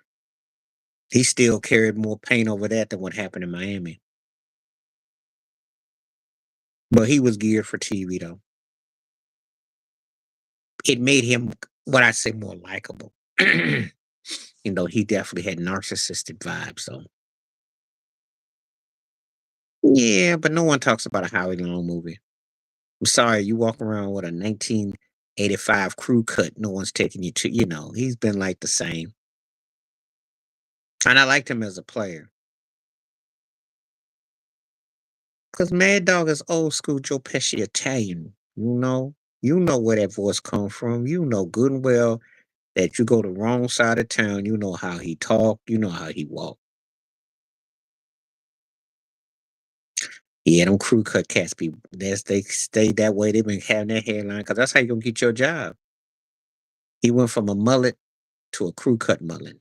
He still carried more pain over that than what happened in Miami. But he was geared for TV though. It made him what I say more likable. He definitely had narcissistic vibes though. Yeah, but no one talks about a Howie Long movie. I'm sorry, you walk around with a 1985 crew cut. No one's taking you to. He's been like the same. And I liked him as a player. Because Mad Dog is old school Joe Pesci Italian. You know where that voice come from. You know good and well that you go the wrong side of town. You know how he talk. You know how he walk. Yeah, them crew cut cats be they stay that way. They've been having that hairline because that's how you gonna get your job. He went from a mullet to a crew cut mullet.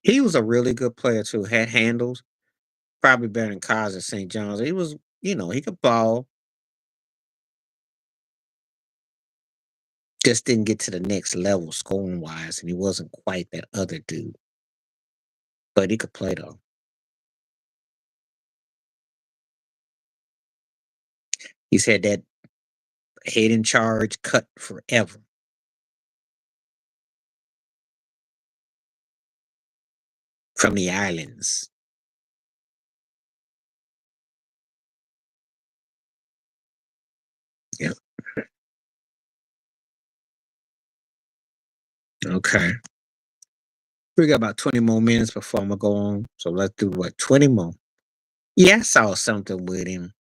He was a really good player too. Had handles, probably better than Cos at St. John's. He was, he could ball, just didn't get to the next level scoring wise, and he wasn't quite that other dude. But he could play though. He's had that head in charge cut forever from the islands. Yeah. Okay. We got about 20 more minutes before I'm gonna go on. So let's do what? 20 more. Yeah, I saw something with him.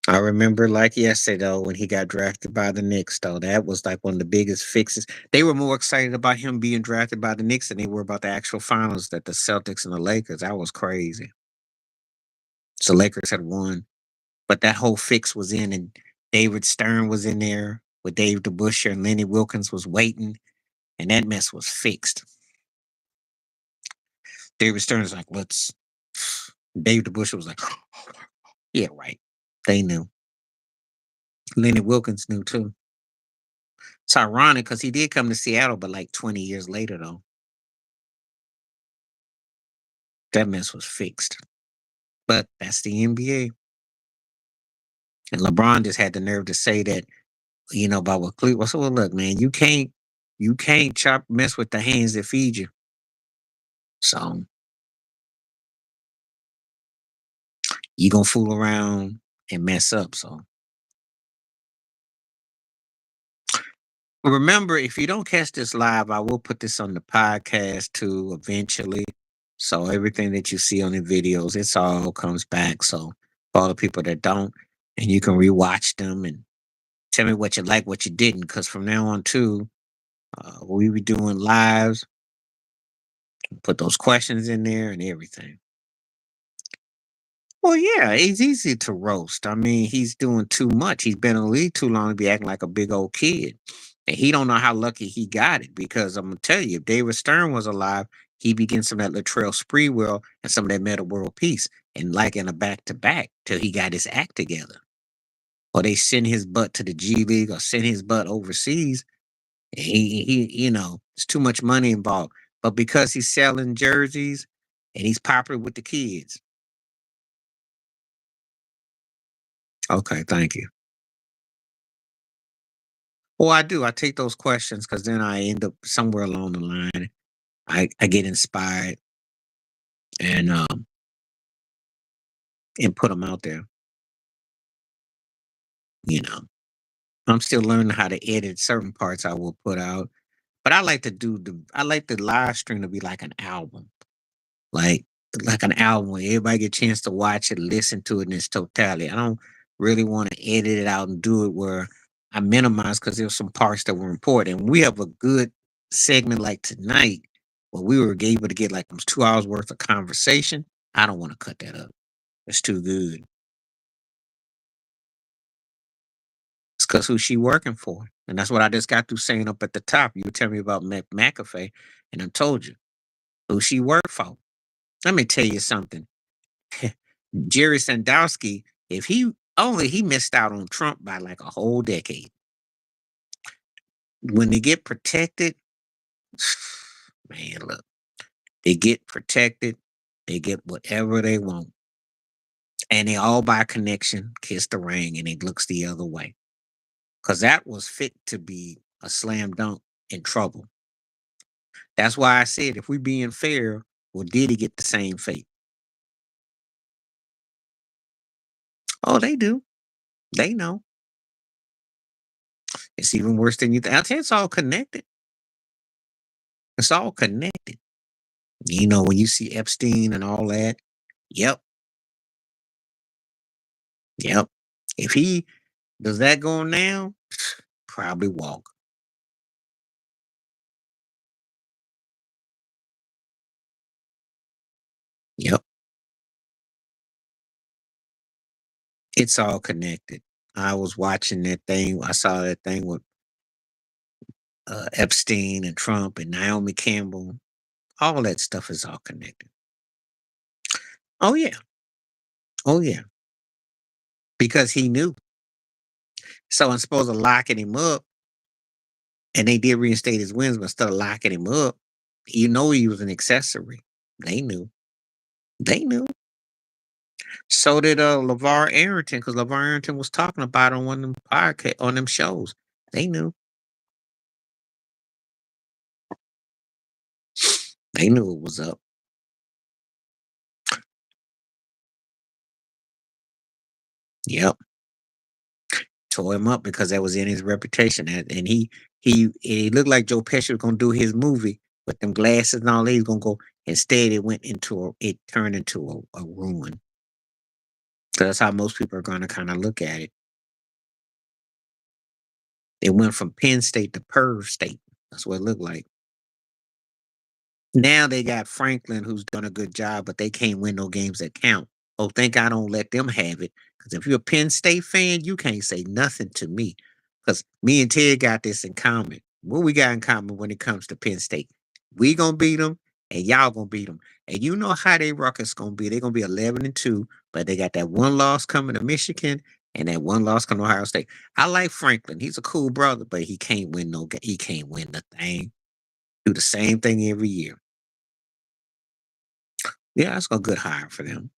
I remember like yesterday though when he got drafted by the Knicks though. That was like one of the biggest fixes. They were more excited about him being drafted by the Knicks than they were about the actual finals that the Celtics and the Lakers. That was crazy. So Lakers had won. But that whole fix was in and David Stern was in there with Dave DeBusschere and Lenny Wilkins was waiting and that mess was fixed. David Stern was like, let's Dave DeBusschere was like, yeah, right. They knew. Lenny Wilkins knew too. It's ironic because he did come to Seattle, but like 20 years later, though, that mess was fixed. But that's the NBA. And LeBron just had the nerve to say that, about what Cleveland. So well, look, man, you can't mess with the hands that feed you. So you gonna fool around and mess up. So remember, if you don't catch this live, I will put this on the podcast too eventually. So everything that you see on the videos, it's all comes back. So for all the people that don't, and you can rewatch them and Tell me what you like, what you didn't, because from now on too, we be doing lives, put those questions in there and everything. Well, yeah, he's easy to roast. I mean, he's doing too much. He's been in the league too long to be acting like a big old kid. And he don't know how lucky he got it because I'm gonna tell you, if David Stern was alive, he'd be getting some of that Latrell Sprewell and some of that Meta World Peace and like in a back to back till he got his act together. Or they send his butt to the G League or send his butt overseas. It's too much money involved. But because he's selling jerseys and he's popular with the kids. Okay, thank you. Well, I do. I take those questions because then I end up somewhere along the line. I get inspired and put them out there. You know, I'm still learning how to edit certain parts I will put out, but I like the live stream to be like an album, like like an album where everybody get a chance to watch it, listen to it in its totality. I don't really want to edit it out and do it where I minimize because there's some parts that were important. And we have a good segment like tonight where we were able to get like almost 2 hours worth of conversation. I don't want to cut that up. It's too good. It's because who she working for. And that's what I just got through saying up at the top. You were telling me about McAfee, and I told you who she worked for. Let me tell you something. Jerry Sandowski, if he missed out on Trump by like a whole decade. When they get protected, man, look, they get protected, they get whatever they want. And they all by connection kiss the ring and it looks the other way. Because that was fit to be a slam dunk in trouble. That's why I said if we being fair, well, did he get the same fate? Oh, they do. They know. It's even worse than you think. I tell you, it's all connected. It's all connected. When you see Epstein and all that, yep, yep. If he does that going now, probably walk. Yep. It's all connected. I was watching that thing. I saw that thing with Epstein and Trump and Naomi Campbell. All that stuff is all connected. Oh yeah. Oh yeah. Because he knew. So I'm supposed to locking him up, and they did reinstate his wins, but instead of locking him up, he was an accessory. They knew. They knew. So did LeVar Arrington, because LeVar Arrington was talking about it on one of them podcast on them shows. They knew. They knew it was up. Yep. Tore him up because that was in his reputation. And he looked like Joe Pesci was gonna do his movie with them glasses and all that. He's gonna go. Instead, it turned into a ruin. So that's how most people are gonna kind of look at it. It went from Penn State to Perv State. That's what it looked like. Now they got Franklin, who's done a good job, but they can't win no games that count. Oh, thank God I don't let them have it. Because if you're a Penn State fan, you can't say nothing to me. Because me and Ted got this in common. What we got in common when it comes to Penn State? We gonna beat them, and y'all gonna beat them. And you know how they ruckus gonna be. They're gonna be 11-2, but they got that one loss coming to Michigan and that one loss coming to Ohio State. I like Franklin. He's a cool brother, but he can't win he can't win the thing. Do the same thing every year. Yeah, that's a good hire for them.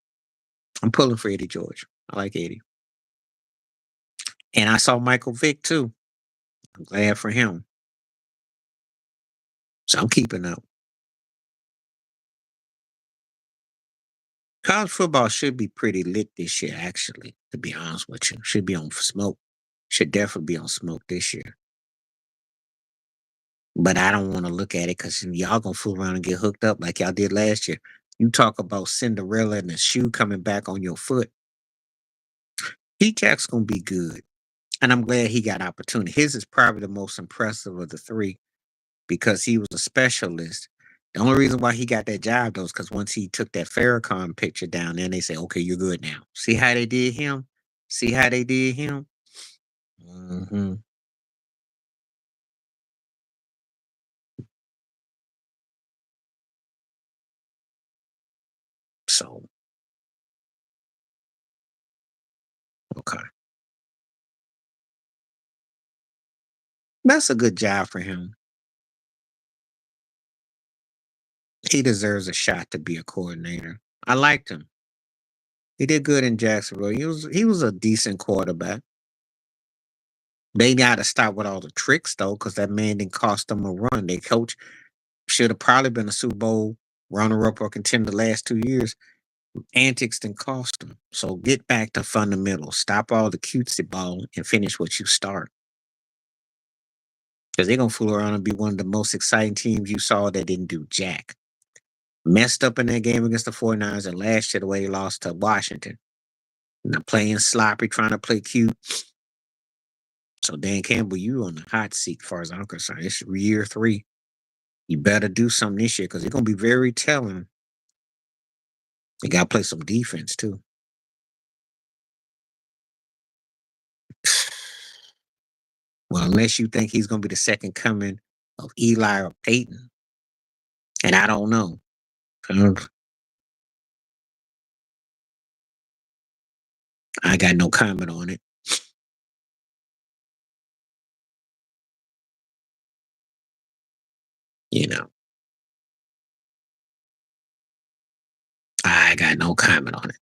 I'm pulling for Eddie George. I like Eddie. And I saw Michael Vick too. I'm glad for him. So I'm keeping up. College football should be pretty lit this year, actually, to be honest with you. Should be on smoke. Should definitely be on smoke this year. But I don't want to look at it because y'all gonna fool around and get hooked up like y'all did last year. You talk about Cinderella and the shoe coming back on your foot. P-Jack's gonna be good. And I'm glad he got opportunity. His is probably the most impressive of the three because he was a specialist. The only reason why he got that job though is because once he took that Farrakhan picture down, then they say, "Okay, you're good now." See how they did him? See how they did him? Hmm. So, okay, that's a good job for him. He deserves a shot to be a coordinator. I liked him. He did good in Jacksonville. He was a decent quarterback. They got to stop with all the tricks though, because that man didn't cost them a run. They coach should have probably been a Super Bowl runner-up or contender the last 2 years. Antics didn't cost them. So get back to fundamentals. Stop all the cutesy ball and finish what you start. Because they're gonna fool around and be one of the most exciting teams you saw that didn't do jack. Messed up in that game against the 49ers and last year the way they lost to Washington. Now playing sloppy, trying to play cute. So Dan Campbell, you on the hot seat, as far as I'm concerned. It's year three. You better do something this year because it's gonna be very telling. You gotta play some defense too. Well, unless you think he's gonna be the second coming of Eli or Peyton, and I don't know. Um, I got no comment on it. You know, I got no comment on it.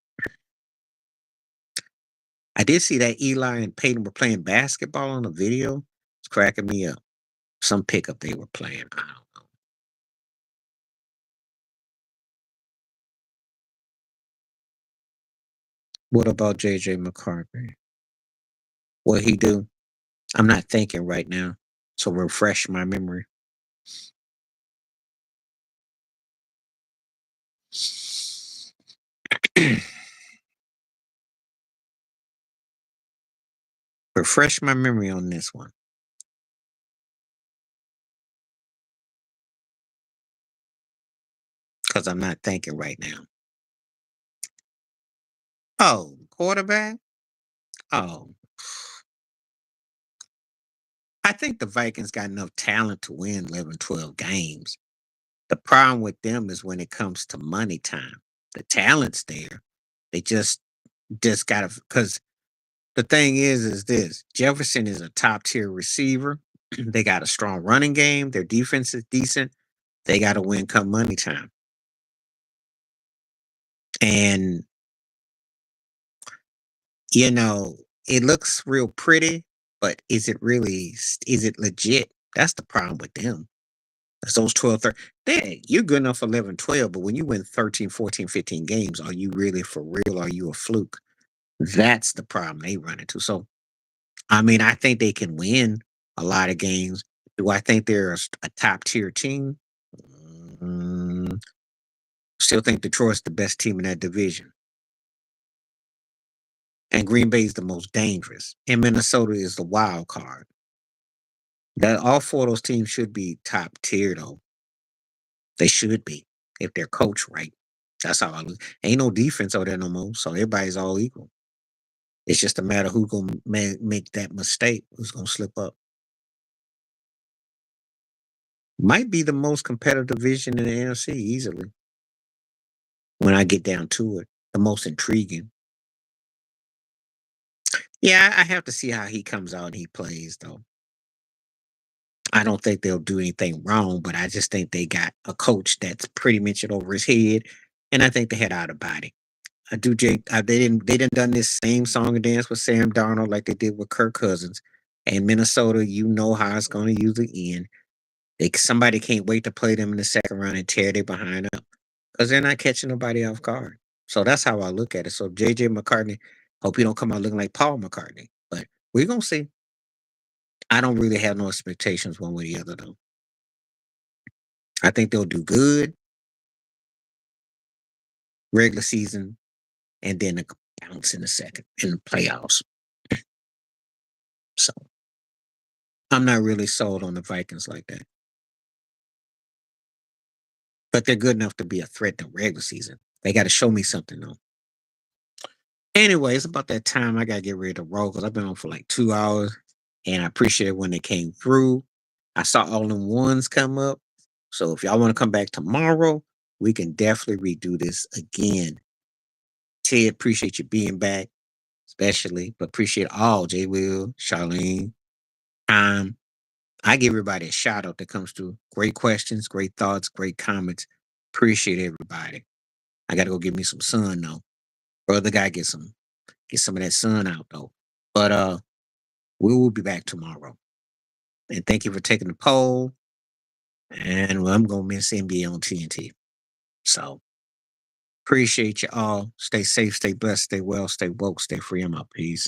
I did see that Eli and Peyton were playing basketball on the video. It's cracking me up. Some pickup they were playing. I don't know. What about JJ McCarthy? What he do? I'm not thinking right now. So refresh my memory. Refresh my memory on this one. Because I'm not thinking right now. Oh, quarterback? Oh, I think the Vikings got enough talent to win 11, 12 games. The problem with them is when it comes to money time. The talent's there. They just gotta because the thing is this Jefferson is a top tier receiver. They got a strong running game. Their defense is decent. They gotta win come money time. And you know, it looks real pretty, but is it legit? That's the problem with them. That's those 12, 13. You're good enough for 11, 12, but when you win 13, 14, 15 games, are you really for real? Are you a fluke? That's the problem they run into. So, I mean, I think they can win a lot of games. Do I think they're a top tier team? Mm, still think Detroit's the best team in that division. And Green Bay is the most dangerous. And Minnesota is the wild card. That all four of those teams should be top tier though. They should be if they're coached right. That's how I look. Ain't no defense over there no more, so everybody's all equal. It's just a matter who gonna make that mistake, who's gonna slip up. Might be the most competitive division in the NFC easily. When I get down to it, the most intriguing. Yeah, I have to see how he comes out and he plays though. I don't think they'll do anything wrong, but I just think they got a coach that's pretty much it over his head, and I think they had out about it. I do. They didn't done this same song and dance with Sam Darnold like they did with Kirk Cousins. And Minnesota, you know how it's going to usually end. Somebody can't wait to play them in the second round and tear their behind up because they're not catching nobody off guard. So that's how I look at it. So JJ McCartney, hope he don't come out looking like Paul McCartney, but we're gonna see. I don't really have no expectations one way or the other though. I think they'll do good regular season and then a bounce in the second in the playoffs. So I'm not really sold on the Vikings like that. But they're good enough to be a threat in the regular season. They got to show me something though. Anyway, it's about that time I gotta get ready to roll because I've been on for like 2 hours, and I appreciate when they came through. I saw all them ones come up, so if y'all want to come back tomorrow, we can definitely redo this again. Ted, appreciate you being back, especially, but appreciate all J. Will, Charlene, time. I give everybody a shout out that comes through. Great questions, great thoughts, great comments. Appreciate everybody. I gotta go get me some sun though. Brother guy get some of that sun out though. But we will be back tomorrow. And thank you for taking the poll. And I'm gonna miss NBA on TNT. So appreciate you all. Stay safe, stay blessed, stay well, stay woke, stay free. I'm out. Peace.